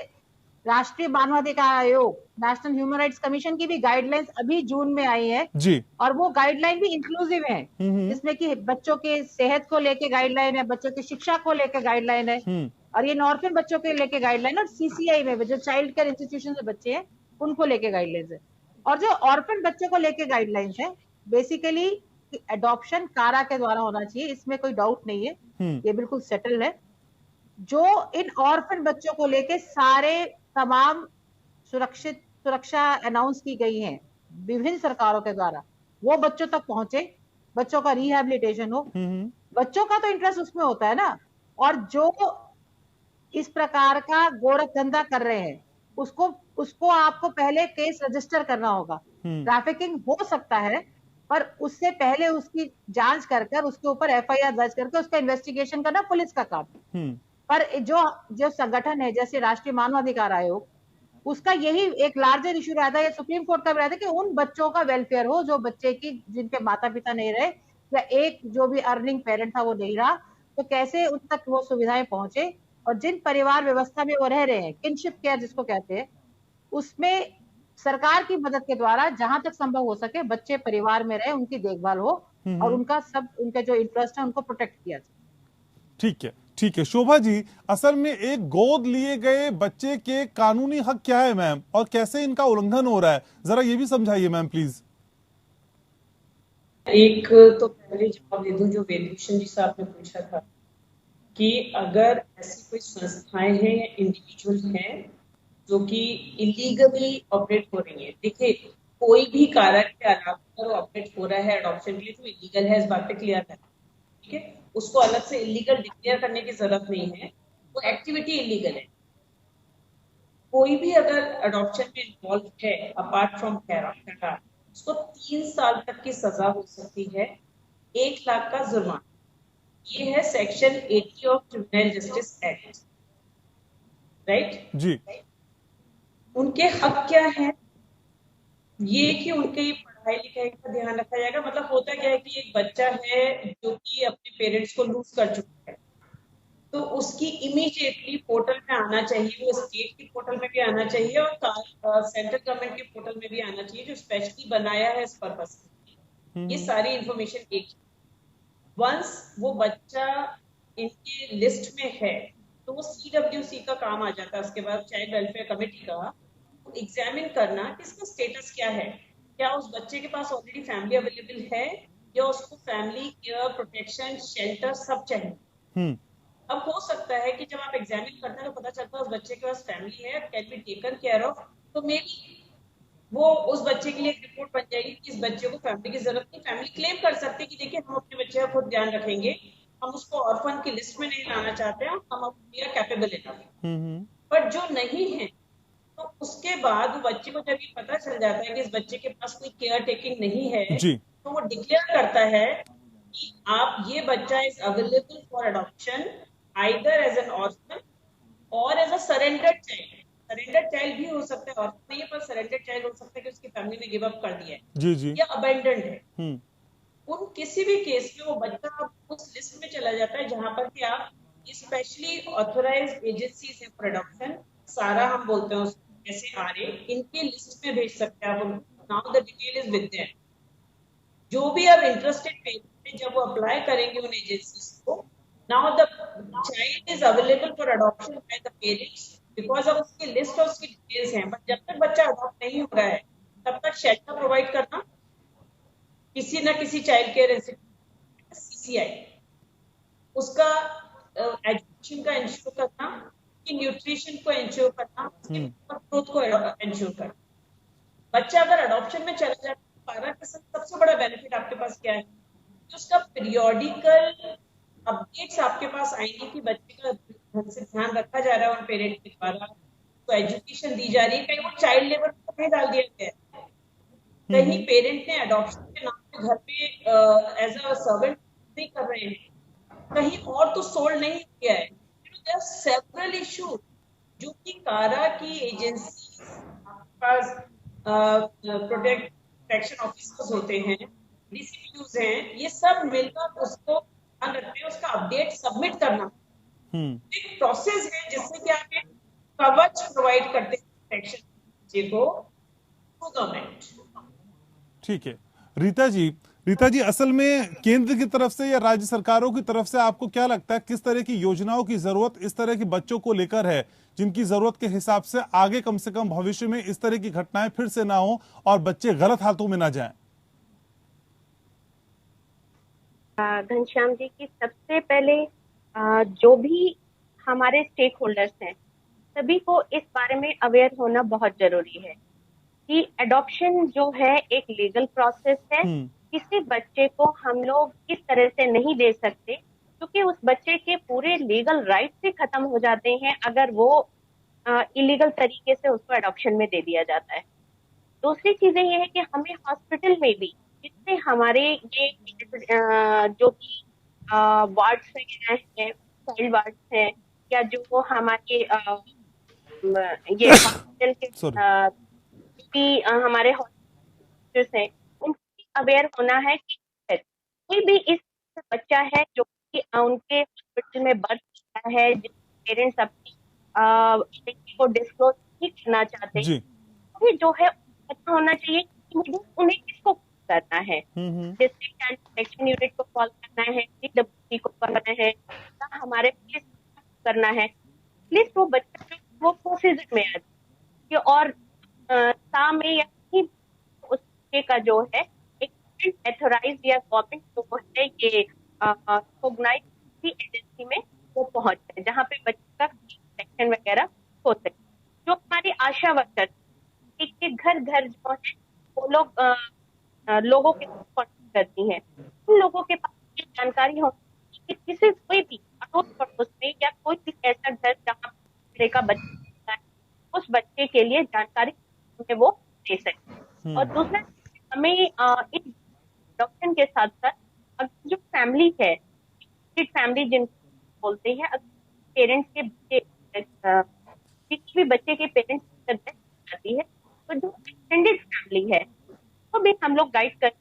राष्ट्रीय मानवाधिकार आयोग, नेशनल ह्यूमन राइट्स कमीशन की भी गाइडलाइंस अभी जून में आई है जी, और वो गाइडलाइन भी इंक्लूसिव है, जिसमें कि बच्चों के सेहत को लेके गाइडलाइन है, बच्चों की शिक्षा को लेके गाइडलाइन है, और ये ऑर्फन बच्चों के लेके गाइडलाइन, और सीसीआई में जो चाइल्ड केयर इंस्टीट्यूशन से बच्चे हैं उनको लेके गाइडलाइंस है। और जो ऑर्फन बच्चों को लेके गाइडलाइंस है, बेसिकली एडॉप्शन कारा के द्वारा होना चाहिए, इसमें कोई डाउट नहीं है, ये बिल्कुल सेटल है। जो इन ऑर्फन बच्चों को लेके सारे तमाम सुरक्षा अनाउंस की गई हैं विभिन्न सरकारों के द्वारा, वो बच्चों तक पहुंचे, बच्चों का रिहेबिलिटेशन हो। बच्चों का तो इंटरेस्ट उसमें होता है ना। और जो इस प्रकार का गोरख धंधा कर रहे हैं उसको आपको पहले केस रजिस्टर करना होगा। ट्रैफिकिंग हो सकता है, पर उससे पहले उसकी जांच कर उसके ऊपर एफआईआर दर्ज करके उसका इन्वेस्टिगेशन करना पुलिस का काम। पर जो संगठन है जैसे राष्ट्रीय मानवाधिकार आयोग, उसका यही एक लार्जर इशू रहता है, सुप्रीम कोर्ट का भी रहता है कि उन बच्चों का वेलफेयर हो जो बच्चे की जिनके माता पिता नहीं रहे या एक जो भी अर्निंग पेरेंट था वो नहीं रहा, तो कैसे उन तक वो सुविधाएं पहुंचे। और जिन परिवार व्यवस्था में वो रह रहे हैं, किनशिप केयर जिसको कहते हैं, उसमें सरकार की मदद के द्वारा जहां तक संभव हो सके बच्चे परिवार में रहे, उनकी देखभाल हो और उनके जो इंटरेस्ट है उनको प्रोटेक्ट किया जाए। ठीक है शोभा जी, असल में एक गोद लिए गए बच्चे के कानूनी हक क्या है मैम, और कैसे इनका उल्लंघन हो रहा है, जरा ये भी समझाइए मैम प्लीज। एक तो पहले जवाब दे दूं जो वेदभूषण जी साहब ने पूछा था कि अगर ऐसी कोई संस्थाएं हैं या इंडिविजुअल हैं जो कि इलीगली ऑपरेट हो रही है। देखिए, कोई भी कारण के अलावा अगर ऑपरेट हो रहा है एडॉप्शन के लिए तो इलीगल है, इस बात पे क्लियर है, ठीक है। उसको अलग से इलीगल डिक्लेयर करने की जरूरत नहीं है, वो एक्टिविटी इलीगल है। कोई भी अगर एडॉप्शन में इन्वॉल्व है अपार्ट फ्रॉम कैरा, उसको 3 साल तक की सजा हो सकती है, 1 लाख का जुर्माना। ये है section 80 of criminal justice act, right जी। उनके हक क्या है? ये कि उनके पढ़ाई लिखाई का ध्यान रखा जाएगा। मतलब होता क्या है कि एक बच्चा है जो कि अपने पेरेंट्स को लूज कर चुका है, तो उसकी इमीडिएटली पोर्टल में आना चाहिए, वो स्टेट की पोर्टल में भी आना चाहिए और सेंट्रल गवर्नमेंट के पोर्टल में भी आना चाहिए जो स्पेशली बनाया है इस पर्पस के। ये सारी इंफॉर्मेशन एक, वंस वो बच्चा इनके लिस्ट में है तो वो CWC का काम आ जाता है, उसके बाद चाइल्ड वेलफेयर कमेटी का, तो एग्जामिन करना कि इसका स्टेटस क्या है, क्या उस बच्चे के पास ऑलरेडी फैमिली अवेलेबल है या उसको फैमिली केयर, प्रोटेक्शन, शेल्टर सब चाहिए। अब हो सकता है कि जब आप एग्जामिन करते हैं तो पता चलता है उस बच्चे के पास फैमिली है, can be taken care of, तो मे बी वो उस बच्चे के लिए एक रिपोर्ट बन जाएगी कि इस बच्चे को फैमिली की जरूरत नहीं। फैमिली क्लेम कर सकती है कि देखिए हम अपने बच्चे का खुद ध्यान रखेंगे, हम उसको ऑर्फन की लिस्ट में नहीं लाना चाहते हैं, हम वी आर कैपेबल इनफ। पर जो नहीं है तो उसके बाद बच्चे को जब ये पता चल जाता है कि इस बच्चे के पास कोई केयर टेकिंग नहीं है तो वो डिक्लेयर करता है कि आप ये बच्चा is available for adoption either as an orphan or as a surrendered child. Surrendered child भी हो सकता है, ऑर्फन नहीं है पर सरेंडर्ड चाइल्ड हो सकता है कि उसकी फैमिली ने गिव अप कर दिया है जी, या अबेंडेंड है। उन किसी भी केस में वो बच्चा उस लिस्ट में चला जाता है जहां पर कि आप स्पेशली ऑथोराइज्ड एजेंसीज है फॉर अडॉप्शन, सारा हम बोलते हैं उसको, SARA, इनके लिस्ट में भेज सकते हैं आप उनको। Now the detail is with them. जो भी अब इंटरेस्टेड पेरेंट्स जब वो अप्लाई करेंगे उन एजेंसीज को, now the child is available for adoption by the parents, because अब उसकी लिस्ट और उसकी डिटेल्स हैं। बट जब तक बच्चा अडॉप्ट नहीं हो रहा है तब तक शेल्टर प्रोवाइड करना, किसी ना किसी चाइल्ड केयर इंस्टीट्यूट, CCI, उसका एजुकेशन का इंश्योर करना, कि न्यूट्रिशन को इंश्योर करना, उसके ग्रोथ को इंश्योर करना। बच्चा अगर अडॉप्शन में चला जाता है, पारा का सबसे बड़ा बेनिफिट आपके पास क्या है कि उसका पीरियोडिकल अपडेट्स आपके पास आएंगे कि बच्चे का ढंग से ध्यान रखा जा रहा है उन पेरेंट के द्वारा, तो एजुकेशन दी जा रही है। कहीं वो चाइल्ड लेबर को नहीं डाल दिया गया है, कहीं पेरेंट ने अडॉप्शन के नाम पे घर पे एज अ सर्वेंट नहीं कर रहे हैं, कहीं और तो सोल्ड नहीं किया है। देयर आर सेवरल इशू जो कि कारा की एजेंसी पास प्रोटेक्शन ऑफिसर्स होते हैं, DCPUs हैं, ये सब मिलकर उसको ध्यान रखते हैं, उसका अपडेट सबमिट करना एक प्रोसेस है जिससे कि आप एक कवच प्रोवाइड करते हैं प्रोटेक्शन को गवर्नमेंट। ठीक है रीता जी असल में केंद्र की तरफ से या राज्य सरकारों की तरफ से आपको क्या लगता है किस तरह की योजनाओं की जरूरत इस तरह के बच्चों को लेकर है, जिनकी जरूरत के हिसाब से आगे कम से कम भविष्य में इस तरह की घटनाएं फिर से ना हो और बच्चे गलत हाथों में ना जाएं? घनश्याम जी की सबसे पहले जो भी हमारे स्टेक होल्डर्स हैं सभी को इस बारे में अवेयर होना बहुत जरूरी है कि एडॉप्शन जो है एक लीगल प्रोसेस है। किसी बच्चे को हम लोग इस तरह से नहीं दे सकते क्योंकि उस बच्चे के पूरे लीगल राइट से खत्म हो जाते हैं अगर वो इलीगल तरीके से उसको एडॉप्शन में दे दिया जाता है। दूसरी चीजें ये है कि हमें हॉस्पिटल में भी जिससे हमारे ये जो भी वार्ड्स हैं, चाइल्ड वार्ड्स हैं, या जो हमारे ये हॉस्पिटल के हमारे हॉस्पिटल्स हैं, उनकी अवेयर होना है कि कोई भी इस बच्चा है जो कि उनके हॉस्पिटल में बर्थ किया है, जिसके पेरेंट्स अपनी बेटी को डिस्क्लोज नहीं करना चाहते, ये जो है अच्छा होना चाहिए कि उन्हें किसको करना है, डिस्ट्रिक्ट चाइल्ड प्रोटेक्शन यूनिट को कॉल करना है, CWP को करना है, हमारे पुलिस करना है। एटलीस्ट वो बच्चा जो वो प्रोसीजर में आ जाए और में या कहीं उसके का जो है एक एथोराइज या गवर्नमेंट जो है ये ऑर्गेनाइज्ड एजेंसी में वो पहुंच जाए जहाँ पे बच्चे का प्रोटेक्शन वगैरह हो सके। जो हमारी आशा वर्कर एक घर घर जो है वो लोग लोगों के कॉन्टेक्ट करती हैं, उन लोगों के पास ये जानकारी हो कि किसी कोई भी अड़ोस पड़ोस में या कोई ऐसा घर जहाँ का बच्चा है उस बच्चे के लिए जानकारी में वो दे सके। और दूसरा हमें इस एडॉप्शन के साथ साथ जो फैमिली है, फैमिली जिनको बोलते हैं, पेरेंट्स के किसी भी बच्चे के पेरेंट्स जाती है तो जो एक्सटेंडेड फैमिली है तो भी हम लोग गाइड कर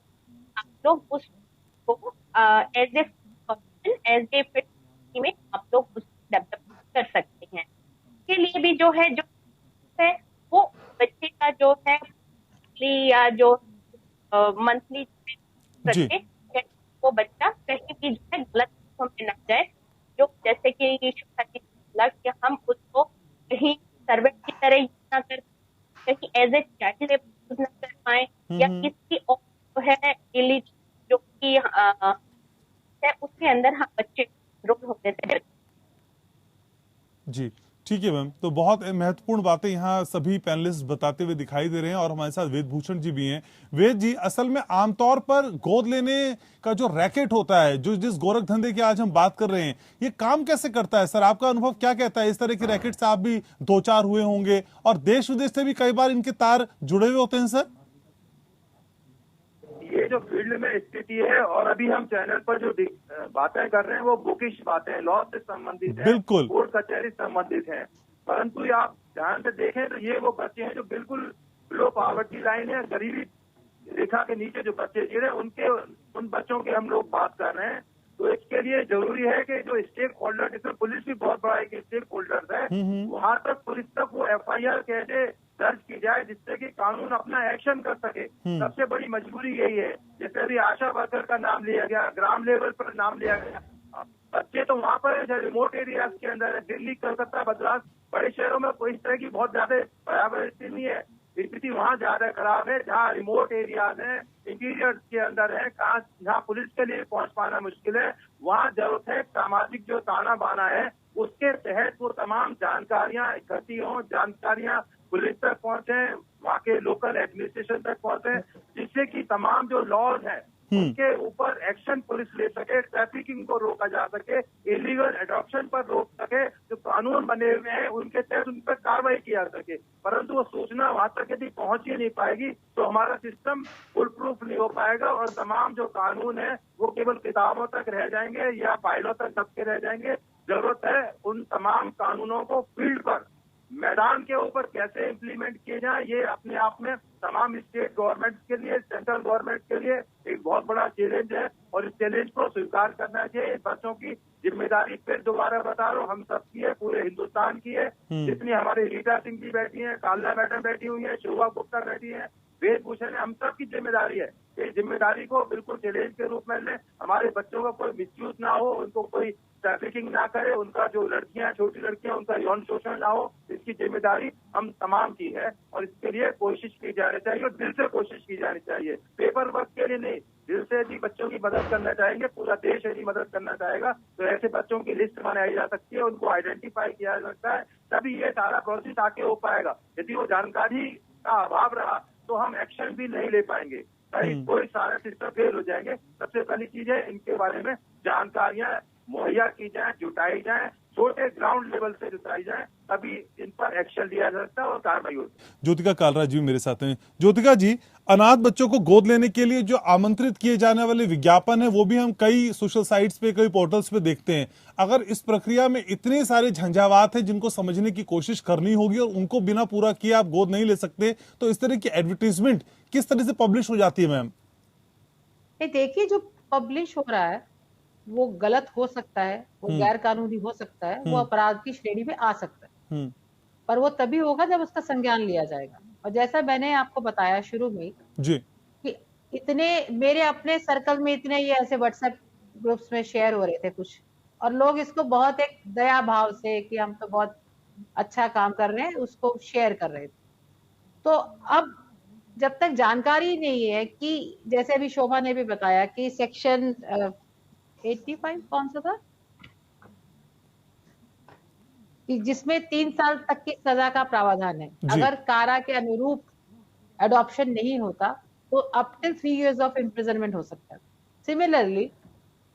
आप लोग उसको एज ए फिट में आप लोग उसको डेवलप कर सकते हैं। इसके लिए भी जो है वो बच्चे का जो है या जो मंथली रखे वो बच्चा कहीं भी जो है गलत में न जाए, जो जैसे कि कि हम उसको कहीं सर्वेंट की तरह यूज ना कर, कहीं एज ए चाइल्ड यूज न कर पाए या किसी और है जो कि उसके अंदर हम बच्चे रोल होते थे। जी ठीक है मैम, तो बहुत महत्वपूर्ण बातें यहाँ सभी पैनलिस्ट बताते हुए दिखाई दे रहे हैं और हमारे साथ वेद भूषण जी भी हैं। वेद जी, असल में आमतौर पर गोद लेने का जो रैकेट होता है, जो जिस गोरख धंधे की आज हम बात कर रहे हैं, ये काम कैसे करता है सर? आपका अनुभव क्या कहता है? इस तरह के रैकेट से आप भी दो चार हुए होंगे और देश विदेश से भी कई बार इनके तार जुड़े हुए होते हैं सर। ये जो फील्ड में स्थिति है और अभी हम चैनल पर जो बातें कर रहे हैं वो बुकिश बातें हैं, लॉ से संबंधित है, बिल्कुल कोर्ट कचहरी संबंधित है, परंतु आप ध्यान से देखें तो ये वो बच्चे हैं जो बिल्कुल लो पॉवर्टी लाइन है, गरीबी रेखा के नीचे जो बच्चे जी रहे उनके उन बच्चों की हम लोग बात कर रहे हैं। तो इसके लिए जरूरी है कि जो स्टेक होल्डर, जिसमें पुलिस भी बहुत बड़ा एक स्टेक होल्डर है, वहां तक पुलिस तक वो FIR कैसे दर्ज की जाए जिससे कि कानून अपना एक्शन कर सके। सबसे बड़ी मजबूरी यही है। जैसे अभी आशा वर्कर का नाम लिया गया, ग्राम लेवल पर नाम लिया गया, बच्चे तो वहाँ पर है जो रिमोट एरियाज के अंदर है, दिल्ली, कलकत्ता, मद्रास, बड़े शहरों में कोई इस तरह की बहुत ज्यादा बराबर स्थिति नहीं है। स्थिति वहाँ ज्यादा खराब है जहाँ रिमोट एरियाज है, इंटीरियर के अंदर है, जहाँ पुलिस के लिए पहुंच पाना मुश्किल है। वहाँ जरूरत है सामाजिक जो ताना बाना है उसके तहत वो तमाम जानकारियां इकट्ठी हों, जानकारियां पुलिस तक पहुंचे, वहाँ के लोकल एडमिनिस्ट्रेशन तक पहुंचे, जिससे कि तमाम जो लॉज है उनके ऊपर एक्शन पुलिस ले सके, ट्रैफिकिंग को रोका जा सके, इलीगल एडॉप्शन पर रोक सके, जो कानून बने हुए हैं उनके तहत उन पर कार्रवाई की जा सके। परंतु वो सूचना वहां तक यदि पहुंच ही नहीं पाएगी तो हमारा सिस्टम फुल प्रूफ नहीं हो पाएगा और तमाम जो कानून है वो केवल किताबों तक रह जाएंगे या फाइलों तक दबके रह जाएंगे। जरूरत है उन तमाम कानूनों को फील्ड पर, मैदान के ऊपर कैसे इम्प्लीमेंट किए जाए। ये अपने आप में तमाम स्टेट गवर्नमेंट के लिए, सेंट्रल गवर्नमेंट के लिए एक बहुत बड़ा चैलेंज है और इस चैलेंज को स्वीकार करना चाहिए। बच्चों की जिम्मेदारी फिर दोबारा बता रहा हूँ, हम सब की है, पूरे हिंदुस्तान की है। जितनी हमारी रीटा सिंह जी बैठी है, कालना मैडम बैठी हुई है, शोभा गुप्ता बैठी है, वेदभूषण है, हम सब की जिम्मेदारी है। इस जिम्मेदारी को बिल्कुल चैलेंज के रूप में लें। हमारे बच्चों का कोई मिसयूज ना हो, उनको कोई ट्रैफिकिंग ना करे, उनका जो लड़कियां, छोटी लड़कियां, उनका यौन शोषण ना हो, इसकी जिम्मेदारी हम तमाम की है और इसके लिए कोशिश की जानी चाहिए और दिल से कोशिश की जानी चाहिए। पेपर वर्क के लिए नहीं, दिल से यदि बच्चों की मदद करना चाहेंगे, पूरा देश यदि मदद करना चाहेगा तो ऐसे बच्चों की लिस्ट बनाई जा सकती है, उनको आइडेंटिफाई किया जा सकता है, तभी ये सारा प्रोसेस आगे हो पाएगा। यदि वो जानकारी का अभाव रहा तो हम एक्शन भी नहीं ले पाएंगे, कोई सारा सिस्टम फेल हो जाएंगे। सबसे पहली चीज है इनके बारे में जानकारियां मुहैया की जाए, जुटाई जाए, छोटे ग्राउंड लेवल से जुटाई जाए, तभी इन पर एक्शन लिया जा सकता है और कार्रवाई होती है। ज्योतिका कालरा जी मेरे साथ हैं। ज्योतिका जी, अनाथ बच्चों को गोद लेने के लिए जो आमंत्रित किए जाने वाले विज्ञापन है वो भी हम कई सोशल साइट्स पे, कई पोर्टल्स पे देखते हैं। अगर इस प्रक्रिया में इतने सारे झंझावात हैं जिनको समझने की कोशिश करनी होगी और उनको बिना पूरा किए आप गोद नहीं ले सकते, तो इस तरह की एडवर्टीजमेंट किस तरह से पब्लिश हो जाती है मैम? देखिए, जो पब्लिश हो रहा है वो गलत हो सकता है, वो गैर कानूनी हो सकता है, वो अपराध की श्रेणी में आ सकता है, पर वो तभी होगा जब उसका संज्ञान लिया जाएगा। और जैसा मैंने आपको बताया शुरू में जी कि इतने मेरे अपने सर्कल में इतने ये ऐसे व्हाट्सएप ग्रुप्स में शेयर हो रहे थे कुछ, और लोग इसको बहुत एक दया भाव से कि हम तो बहुत अच्छा काम कर रहे हैं उसको शेयर कर रहे थे। तो अब जब तक जानकारी नहीं है कि, जैसे अभी शोभा ने भी बताया कि सेक्शन 85 कौन सा था कि जिसमें 3 साल तक की सजा का प्रावधान है, अगर कारा के अनुरूप एडॉप्शन नहीं होता तो up till 3 years of imprisonment हो सकता है। सिमिलरली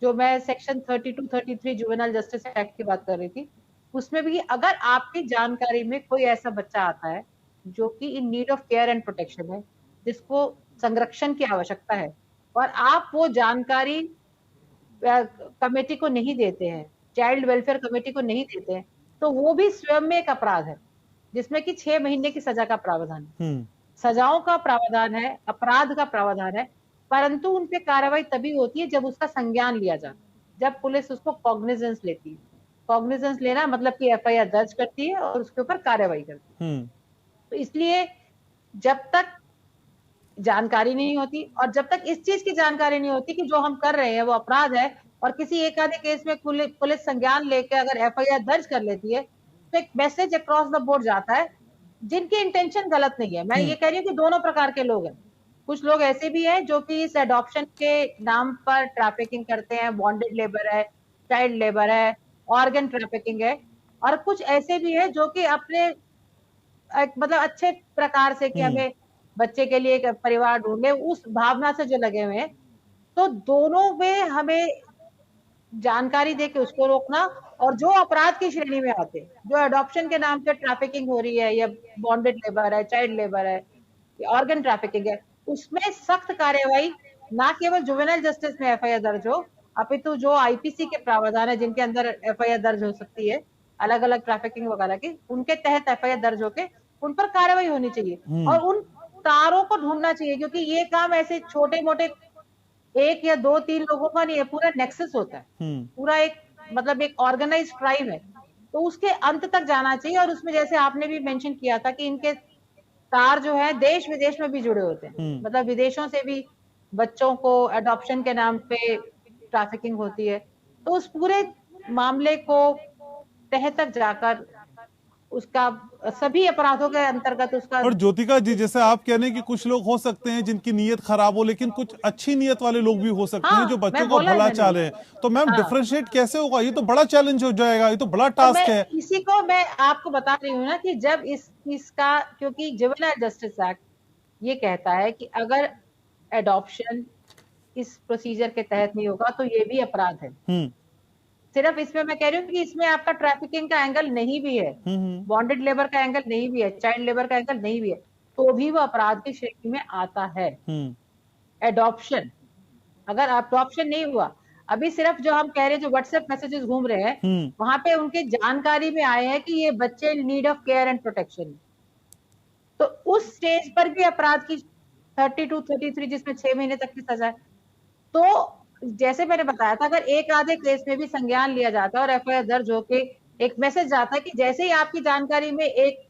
जो मैं सेक्शन 32-33 जुवेनाइल जस्टिस एक्ट की बात कर रही थी, उसमें भी अगर आपकी जानकारी में कोई ऐसा बच्चा आता है जो कि in need of care and protection है, जिसको संरक्षण की आवश्यकता है, और आप वो जानकारी कमेटी को नहीं देते हैं, चाइल्ड वेलफेयर कमेटी को नहीं देते हैं, तो वो भी स्वयं में एक अपराध है जिसमें कि 6 महीने की सजा का प्रावधान है। सजाओं का प्रावधान है, अपराध का प्रावधान है, परंतु उन पे कार्रवाई तभी होती है जब उसका संज्ञान लिया जाता है, जब पुलिस उसको कॉग्निजेंस लेती है। कॉग्निजेंस लेना मतलब कि FIR दर्ज करती है और उसके ऊपर कार्रवाई करती है। तो इसलिए जब तक जानकारी नहीं होती और जब तक इस चीज की जानकारी नहीं होती कि जो हम कर रहे हैं वो अपराध है, और किसी एक आधे केस में पुलिस संज्ञान लेके अगर FIR दर्ज कर लेती है, तो एक मैसेज अक्रॉस द बोर्ड जाता है जिनकी इंटेंशन गलत नहीं है। मैं ये कह रही हूँ कि दोनों प्रकार के लोग हैं। कुछ लोग ऐसे भी हैं जो कि इस एडॉप्शन के नाम पर ट्रैफिकिंग करते हैं, बॉन्डेड लेबर है, चाइल्ड लेबर है, ऑर्गन ट्रैफिकिंग है, और कुछ ऐसे भी है जो कि अपने मतलब अच्छे प्रकार से कि हमें बच्चे के लिए एक परिवार ढूंढे, उस भावना से जो लगे हुए हैं। तो दोनों में हमें जानकारी दे के उसको रोकना, और जो अपराध की श्रेणी में आते हैं, जो एडॉप्शन के नाम पे ट्रैफिकिंग हो रही है या बॉन्डेड लेबर है, चाइल्ड लेबर है, ऑर्गन ट्रैफिकिंग है, उसमें सख्त कार्यवाही, ना केवल जुवेनाइल जस्टिस में FIR दर्ज हो, अपितु जो IPC के प्रावधान है जिनके अंदर FIR दर्ज हो सकती है अलग अलग ट्रैफिकिंग वगैरह की, उनके तहत FIR दर्ज होके उन पर कार्रवाई होनी चाहिए। और तारों को ढूंढना चाहिए, क्योंकि ये काम ऐसे छोटे मोटे 1 या 2-3 लोगों का नहीं है, पूरा नेक्सस होता है, पूरा एक मतलब एक ऑर्गेनाइज क्राइम है। तो उसके अंत तक जाना चाहिए। और उसमें जैसे आपने भी मेंशन किया था कि इनके तार जो है देश विदेश में भी जुड़े होते हैं, मतलब विदेशों से भी बच्चों को अडॉप्शन के नाम पे ट्रैफिकिंग होती है। तो उस पूरे मामले को तह तक जाकर उसका सभी अपराधों के अंतर्गत उसका। और ज्योतिका जी, जैसे आप कह रहे हैं कि कुछ लोग हो सकते हैं जिनकी नीयत खराब हो, लेकिन कुछ अच्छी नीयत वाले लोग भी हो सकते हैं जो बच्चों का भला चाह रहे हैं, तो मैम डिफरेंशिएट कैसे होगा? ये तो बड़ा चैलेंज हो जाएगा, ये तो बड़ा टास्क है। इसी को मैं आपको बता रही हूँ ना कि जब इसका, क्योंकि जुवेनाइल जस्टिस एक्ट ये कहता है कि अगर एडॉप्शन इस प्रोसीजर के तहत नहीं होगा तो ये भी अपराध है। सिर्फ इसमें मैं कह रही हूँ कि इसमें आपका ट्रैफिकिंग का एंगल नहीं भी है, बॉन्डेड लेबर का एंगल नहीं भी है, चाइल्ड लेबर का एंगल नहीं भी है, तो भी वो अपराध की श्रेणी में आता है। एडॉप्शन, अगर अडॉप्शन नहीं हुआ, अभी सिर्फ जो हम कह रहे हैं जो व्हाट्सएप मैसेजेस घूम रहे हैं वहां पे उनके जानकारी में आए हैं कि ये बच्चे need of care and protection, तो उस स्टेज पर भी अपराध की 32, 33 जिसमें 6 महीने तक की सजा है। तो जैसे मैंने बताया था, अगर एक आधे केस में भी संज्ञान लिया जाता है और एफआईआर दर्ज होके एक मैसेज जाता है कि जैसे ही आपकी जानकारी में एक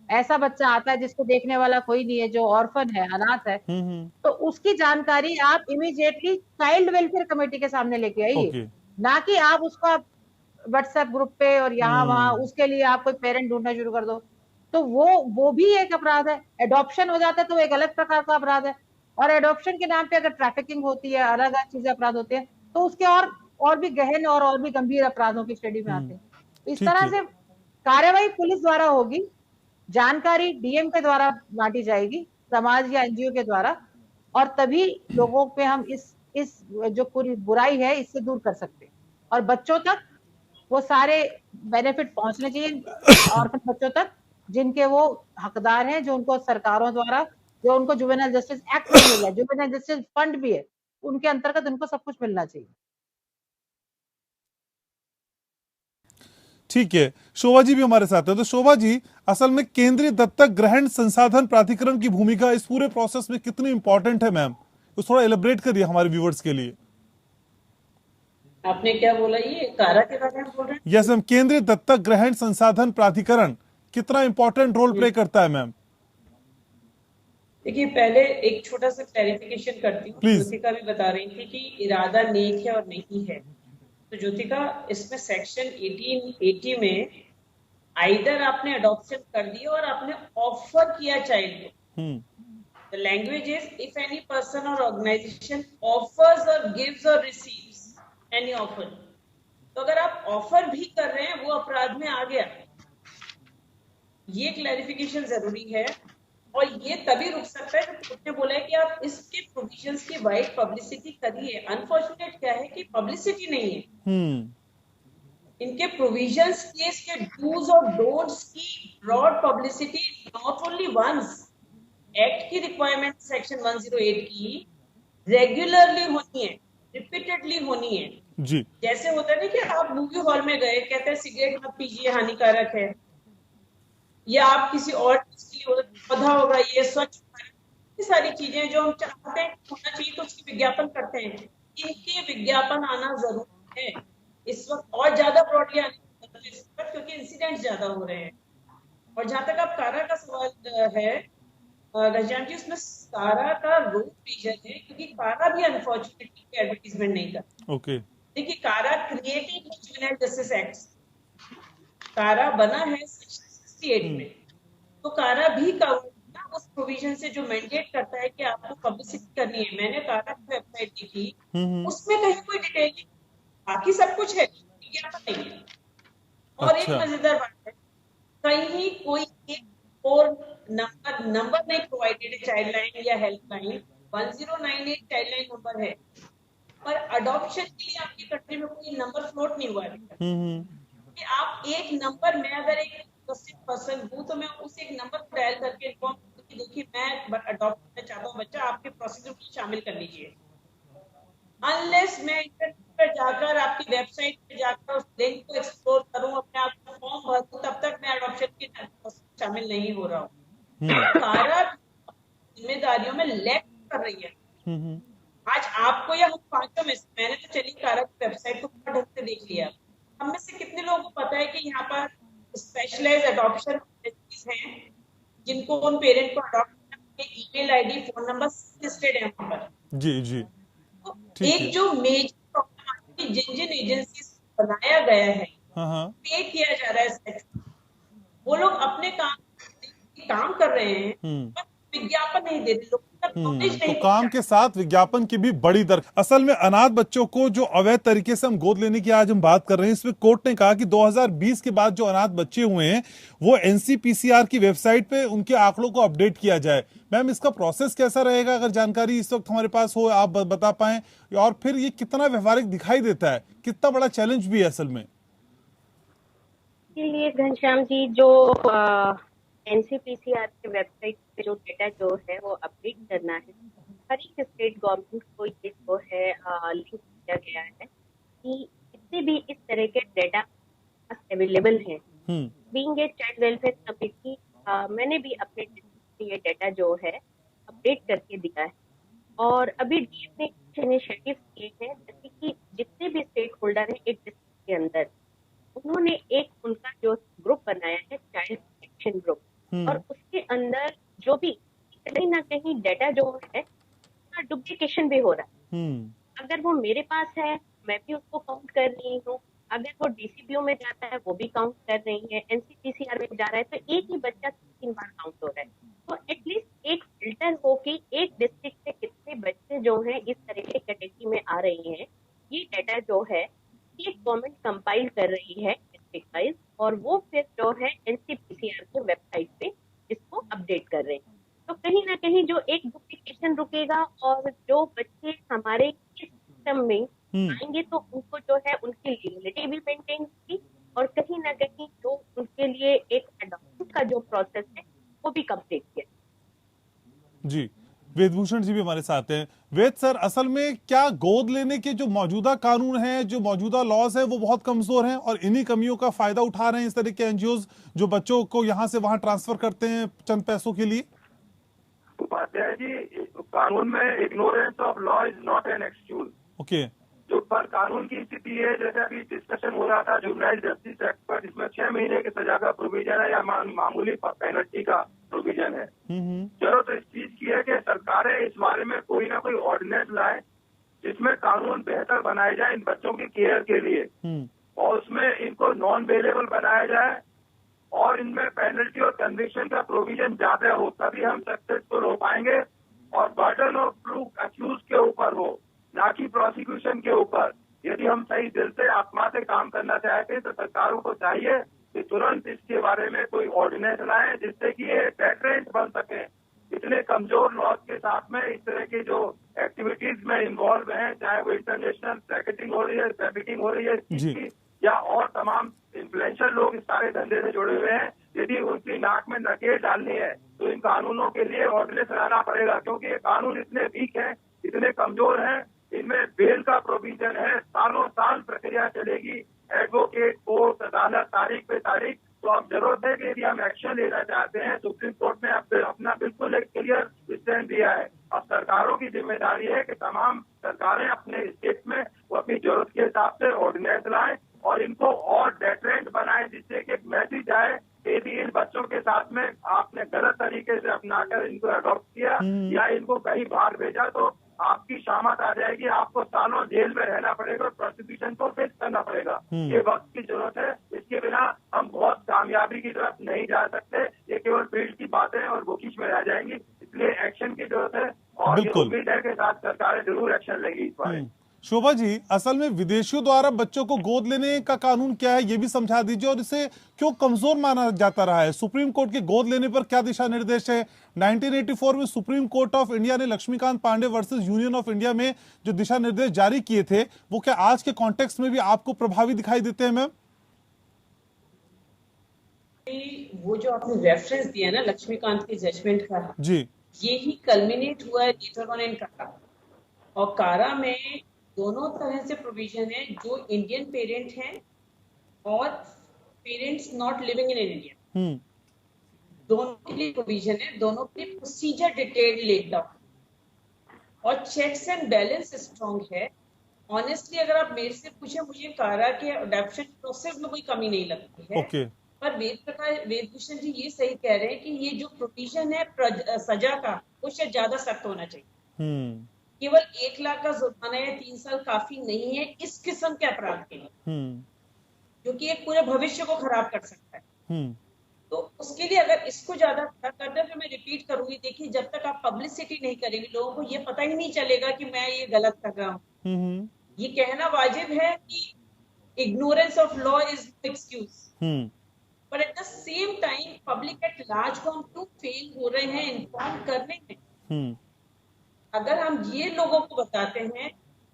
ऐसा बच्चा आता है जिसको देखने वाला कोई नहीं है, जो ऑर्फन है, अनाथ है, तो उसकी जानकारी आप इमीडिएटली चाइल्ड वेलफेयर कमेटी के सामने लेके आइए, ना कि आप उसको व्हाट्सएप ग्रुप पे और यहाँ वहां उसके लिए आप कोई पेरेंट ढूंढना शुरू कर दो। तो वो भी एक अपराध है। एडॉप्शन हो जाता है तो एक अलग प्रकार का अपराध है, और एडॉप्शन के नाम पे अगर ट्रैफिकिंग होती है, अलग अलग चीजें अपराध होते हैं, तो उसके और भी गहन और भी गंभीर अपराधों की श्रेणी में आते हैं। तो इस तरह से कार्रवाई पुलिस द्वारा होगी, जानकारी डीएम के द्वारा बांटी जाएगी, समाज या एनजीओ के द्वारा, और तभी लोगों पे हम इस जो पूरी बुराई है इससे दूर कर सकते हैं, और बच्चों तक वो सारे बेनिफिट पहुंचने चाहिए, और बच्चों तक जिनके वो हकदार हैं, जो उनको सरकारों द्वारा, जो उनको जुवेनाइल जस्टिस एक्ट में मिला है, जुवेनाइल जस्टिस फंड भी है, उनके अंतर्गत उनको सब कुछ मिलना चाहिए। ठीक है, शोभा जी भी हमारे साथ है। तो शोभा जी, असल में केंद्रीय दत्तक ग्रहण संसाधन प्राधिकरण की भूमिका इस पूरे प्रोसेस में कितनी इंपॉर्टेंट है मैम? तो थोड़ा एलिब्रेट करिए हमारे व्यूवर्स के लिए। आपने क्या बोला, ये कारा के बारे में बोल रहे हैं? यस मैम, केंद्रीय दत्तक ग्रहण संसाधन प्राधिकरण कितना इंपॉर्टेंट रोल प्ले करता है मैम? देखिए, पहले एक छोटा सा क्लैरिफिकेशन करती हूँ। ज्योतिका भी बता रही थी कि इरादा नेक है और नहीं है, तो ज्योतिका, इसमें सेक्शन 1880 में आइदर आपने अडॉप्शन कर दिया और आपने ऑफर किया चाइल्ड को। The language is if any person और ऑर्गेनाइजेशन ऑफर्स और गिव्स और रिसीव्स एनी ऑफर। तो अगर आप ऑफर भी कर रहे हैं वो अपराध में आ गया। ये क्लैरिफिकेशन जरूरी है, और ये तभी रुक सकता है जब कोर्ट ने बोला है कि आप इसके प्रोविजंस की वाइड पब्लिसिटी करिए। अनफॉर्चुनेट क्या है कि पब्लिसिटी नहीं है। इनके प्रोविजंस की, इसके डूज और डोंट्स की broad publicity not only once, act की रिक्वायरमेंट सेक्शन 108 की रेगुलरली होनी है, रिपीटेडली होनी है जी। जैसे होता है ना कि आप मूवी हॉल में गए, कहते हैं सिगरेट मत पीजिए, हानिकारक है, या आप किसी और चीज के लिए पौधा होगा ये स्वच्छ, ये सारी चीजें जो हम चाहते हैं होना चाहिए तो उसकी विज्ञापन करते हैं। इनके विज्ञापन आना जरूरी है इस वक्त, और ज्यादा ब्रॉडली आने इस वक्त, क्योंकि इंसिडेंट ज्यादा हो रहे हैं। और जहां तक आप कारा का सवाल है रजन जी, उसमें कारा का रोल रीजन है, क्योंकि कारा भी अनफॉर्चुनेटली एडवर्टीजमेंट नहीं करता। ओके, देखिए, कारा क्रिएटेड जुवेनाइल जस्टिस एक्ट, कारा बना है सेक्शन 68 में, तो कारा भी उस प्रोविजन से जो मैंडेट करता है कि आपको पब्लिसिटी करनी है। मैंने कारा की वेबसाइट देखी, उसमें कहीं कोई डिटेल नहीं, बाकी सब कुछ है, विज्ञापन नहीं है। और एक मजेदार बात है, कहीं कोई एक और नंबर नहीं प्रोवाइडेड है, चाइल्ड लाइन या हेल्पलाइन 1098 चाइल्ड लाइन नंबर है, पर अडॉप्शन के लिए आपकी कंट्री में कोई नंबर फ्लोट नहीं हुआ है कि आप एक नंबर में, अगर एक पर्सन हूँ तो मैं उस एक नंबर को डायल करके इन्फॉर्म करूँ कि देखिए मैं अडॉप्ट करना चाहता हूँ बच्चा, आपके प्रोसीजर में शामिल कर लीजिए। अनलेस मैं इंटरनेट पर जाकर, आपकी वेबसाइट पे जाकर उस लिंक को एक्सप्लोर करूँ, अपने आप को फॉर्म भरूँ, तब तक मैं अडॉप्शन के शामिल नहीं हो रहा हूँ। कारा जिम्मेदारियों में लैग कर रही है। हम्म, आज आपको या हम पांचों में से, मैंने तो चली कारक वेबसाइट को पूरा ढंग से देख लिया, हम में से कितने लोगों को पता है कि यहाँ पर स्पेशलाइज अडॉप्शन हैं जिनको उन पेरेंट को अडॉप्ट करने के email ID, phone number listed है वहां पर। जी जी तो ठीक है। एक जो मेजर प्रॉब्लम है कि जिन जिन एजेंसी बनाया गया है, हाँ पे किया जा रहा है सेक्टर, वो लोग अपने काम कर रहे हैं पर विज्ञापन नहीं दे रहे, लोगों तक नॉलेज तो नहीं काम के साथ विज्ञापन की भी बड़ी दर। असल में अनाथ बच्चों को जो अवैध तरीके से हम गोद लेने की आज हम बात कर रहे हैं, इसमें कोर्ट ने कहा कि 2020 के बाद जो अनाथ बच्चे हुए हैं वो एनसीपीसीआर की वेबसाइट पे उनके आंकड़ों को अपडेट किया जाए। मैम, इसका प्रोसेस कैसा रहेगा? अगर जानकारी इस वक्त हमारे पास हो, आप बता पाएं। और फिर ये कितना व्यवहारिक दिखाई देता है, कितना बड़ा चैलेंज भी है असल में? के लिए घनश्याम जी, जो एनसीपीसीआर की वेबसाइट पे जो डेटा जो है वो अपडेट करना है, हर एक स्टेट गवर्नमेंट को ये जो है लिंक किया गया है कि जितने भी इस तरह के डेटा अवेलेबल हैं, being a child welfare committee, मैंने भी अपने ये डेटा जो है अपडेट करके दिया है। और अभी डीएम ने कुछ इनिशिएटिव किए हैं, जैसे कि जितने भी स्टेक होल्डर हैं एक डिस्ट्रिक्ट के अंदर, उन्होंने एक उनका जो ग्रुप बनाया है चाइल्ड प्रोटेक्शन ग्रुप, और उसके अंदर जो भी कहीं ना कहीं डेटा जो है डुप्लीकेशन भी हो रहा है। अगर वो मेरे पास है मैं भी उसको काउंट कर रही हूँ, अगर वो डीसीबीओ में जाता है वो भी काउंट कर रही है, एनसीपीसीआर में जा रहा है तो एक ही बच्चा 3 बार काउंट हो रहा है। तो एटलीस्ट एक फिल्टर हो कि एक डिस्ट्रिक्ट से कितने बच्चे जो हैं इस तरह के कैटेगरी में आ रही हैं, ये डेटा जो है ये गवर्नमेंट कंपाइल कर रही है डिस्ट्रिक्ट वाइज, और वो फिर जो है एनसीपीसीआर के वेबसाइट पे इसको अपडेट कर रहे हैं। तो कहीं ना कहीं जो एक डुप्लीकेशन रुकेगा और जो बच्चे हमारे इस सिस्टम में आएंगे तो उनको जो है उनकी लीगलिटी भी मेंटेन होगी, और कहीं ना कहीं जो उनके लिए एक एडॉप्शन का जो प्रोसेस है वो भी कंप्लीट किया। जी, वेदभूषण जी भी हमारे साथ हैं। वेद सर, असल में क्या गोद लेने के जो मौजूदा कानून हैं, जो मौजूदा लॉज हैं, वो बहुत कमजोर हैं और इन्हीं कमियों का फायदा उठा रहे हैं इस तरह के एनजीओज जो बच्चों को यहां से वहां ट्रांसफर करते हैं चंद पैसों के लिए? उपाध्याय जी, कानून में ignorance of law is not an excuse. Okay. जो पर कानून की स्थिति है, जैसे अभी डिस्कशन हो रहा था जुवेनाइल जस्टिस एक्ट पर, जिसमें 6 महीने की सजा का प्रोविजन है या मामूली पेनल्टी का प्रोविजन है। जरूरत इस चीज की है कि सरकारें इस बारे में कोई ना कोई ऑर्डिनेंस लाए जिसमें कानून बेहतर बनाए जाए इन बच्चों की केयर के लिए, और उसमें इनको नॉन अवेलेबल बनाया जाए और इनमें पेनल्टी और कन्विक्शन का प्रोविजन ज्यादा हो, तभी हम सक्सेसफुल हो पाएंगे। और बर्डन ऑफ प्रूफ अक्यूज के ऊपर हो, ना कि प्रोसिक्यूशन के ऊपर। यदि हम सही दिल से आत्मा से काम करना चाहते हैं तो सरकारों को चाहिए कि तुरंत इसके बारे में कोई ऑर्डिनेंस लाए जिससे कि ये डेटरेंट बन सके। इतने कमजोर लॉज के साथ में इस तरह की जो एक्टिविटीज में इन्वॉल्व हैं, चाहे वो इंटरनेशनल ट्रैफिकिंग हो रही है, ट्रैफिकिंग हो रही है या और तमाम इन्फ्लुएंशियल लोग इस सारे धंधे से जुड़े हुए हैं, यदि उनकी नाक में नकेल डालनी है तो इन कानूनों के लिए ऑर्डिनेंस लाना पड़ेगा, क्योंकि ये कानून इतने वीक हैं, इतने कमजोर हैं। इनमें बेल का प्रोविजन है, सालों साल प्रक्रिया चलेगी, एडवोकेट, कोर्ट, अदालत, तारीख पे तारीख। तो अब जरूरत है कि यदि हम एक्शन लेना चाहते हैं, सुप्रीम कोर्ट ने अपना बिल्कुल एक क्लियर स्टैंड दिया है। अब सरकारों की जिम्मेदारी है कि तमाम सरकारें अपने स्टेट में वो अपनी जरूरत के हिसाब से ऑर्डिनेंस लाएं और इनको और डेटरेंट बनाए, जिससे कि एक मैसेज आए यदि इन बच्चों के साथ में आपने गलत तरीके से अपनाकर इनको अडॉप्ट किया या इनको कहीं बाहर भेजा तो आपकी शामत आ जाएगी, आपको सालों जेल में रहना पड़ेगा और प्रोसिक्यूशन को फेस करना पड़ेगा। ये वक्त की जरूरत है, इसके बिना हम बहुत कामयाबी की तरफ नहीं जा सकते। ये केवल फील्ड की बातें और बुकिश में रह जाएंगी, इसलिए एक्शन की जरूरत है और ये उम्मीद है के साथ सरकारें जरूर एक्शन लेगी इस बारे में। शोभा जी, असल में विदेशियों द्वारा बच्चों को गोद लेने का कानून क्या है ये भी समझा दीजिए, और इसे क्यों कमजोर माना जाता रहा है? सुप्रीम कोर्ट के गोद लेने पर क्या दिशा निर्देश है? 1984 में सुप्रीम कोर्ट ऑफ इंडिया ने Laxmikant Pandey versus Union of India में जो दिशा निर्देश जारी किए थे, वो क्या आज के कॉन्टेक्स्ट में भी आपको प्रभावी दिखाई देते हैं मैम? वो जो आपने रेफरेंस दिया ना लक्ष्मीकांत के जजमेंट का जी, यही कल्मिनेट हुआ है लेटर ऑन इन कारा, और कारा में दोनों तरह से प्रोविजन है, जो इंडियन पेरेंट हैं और parents not living in India. दोनों के लिए प्रोविजन है, दोनों के लिए प्रोसीजर डिटेल लेड डाउन और चेक्स एंड बैलेंस स्ट्रॉन्ग है। ऑनेस्टली अगर आप मेरे से पूछे, मुझे कारा के अडॉप्शन प्रोसेस में कोई कमी नहीं लगती है। ओके। पर वेद भूषण जी ये सही कह रहे हैं कि ये जो प्रोविजन है सजा का, वो शायद ज्यादा सख्त होना चाहिए। केवल 1 लाख का जुर्माना या 3 साल काफी नहीं है इस किस्म के अपराध के लिए, जो कि एक पूरे भविष्य को खराब कर सकता है। तो उसके लिए अगर इसको ज्यादा करते हैं, तो मैं रिपीट करूंगी, देखिए जब तक आप पब्लिसिटी नहीं करेंगे, लोगों को ये पता ही नहीं चलेगा कि मैं ये गलत कर रहा हूँ। ये कहना वाजिब है कि ignorance of law is no excuse, पर at the same time public at large को हम क्यों फेल हो रहे हैं इन्फॉर्म करने में। अगर हम ये लोगों को बताते हैं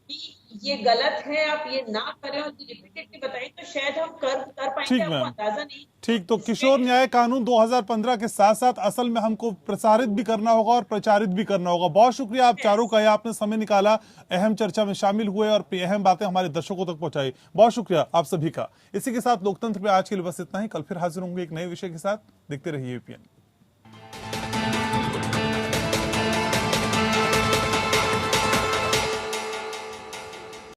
कि ये गलत है, आप ये ना करें, और रिपीटेडली बताएं, तो शायद हम कर पाएंगे, हमको अंदाजा नहीं। ठीक, तो किशोर न्याय कानून 2015 के साथ साथ असल में हमको प्रसारित भी करना होगा और प्रचारित भी करना होगा। बहुत शुक्रिया आप चारों का, आपने समय निकाला, अहम चर्चा में शामिल हुए और अहम बातें हमारे दर्शकों तक पहुंचाई। बहुत शुक्रिया आप सभी का। इसी के साथ लोकतंत्र में आज के लिए बस इतना ही। कल फिर हाजिर होंगे एक नए विषय के साथ। देखते रहिए एपीएन।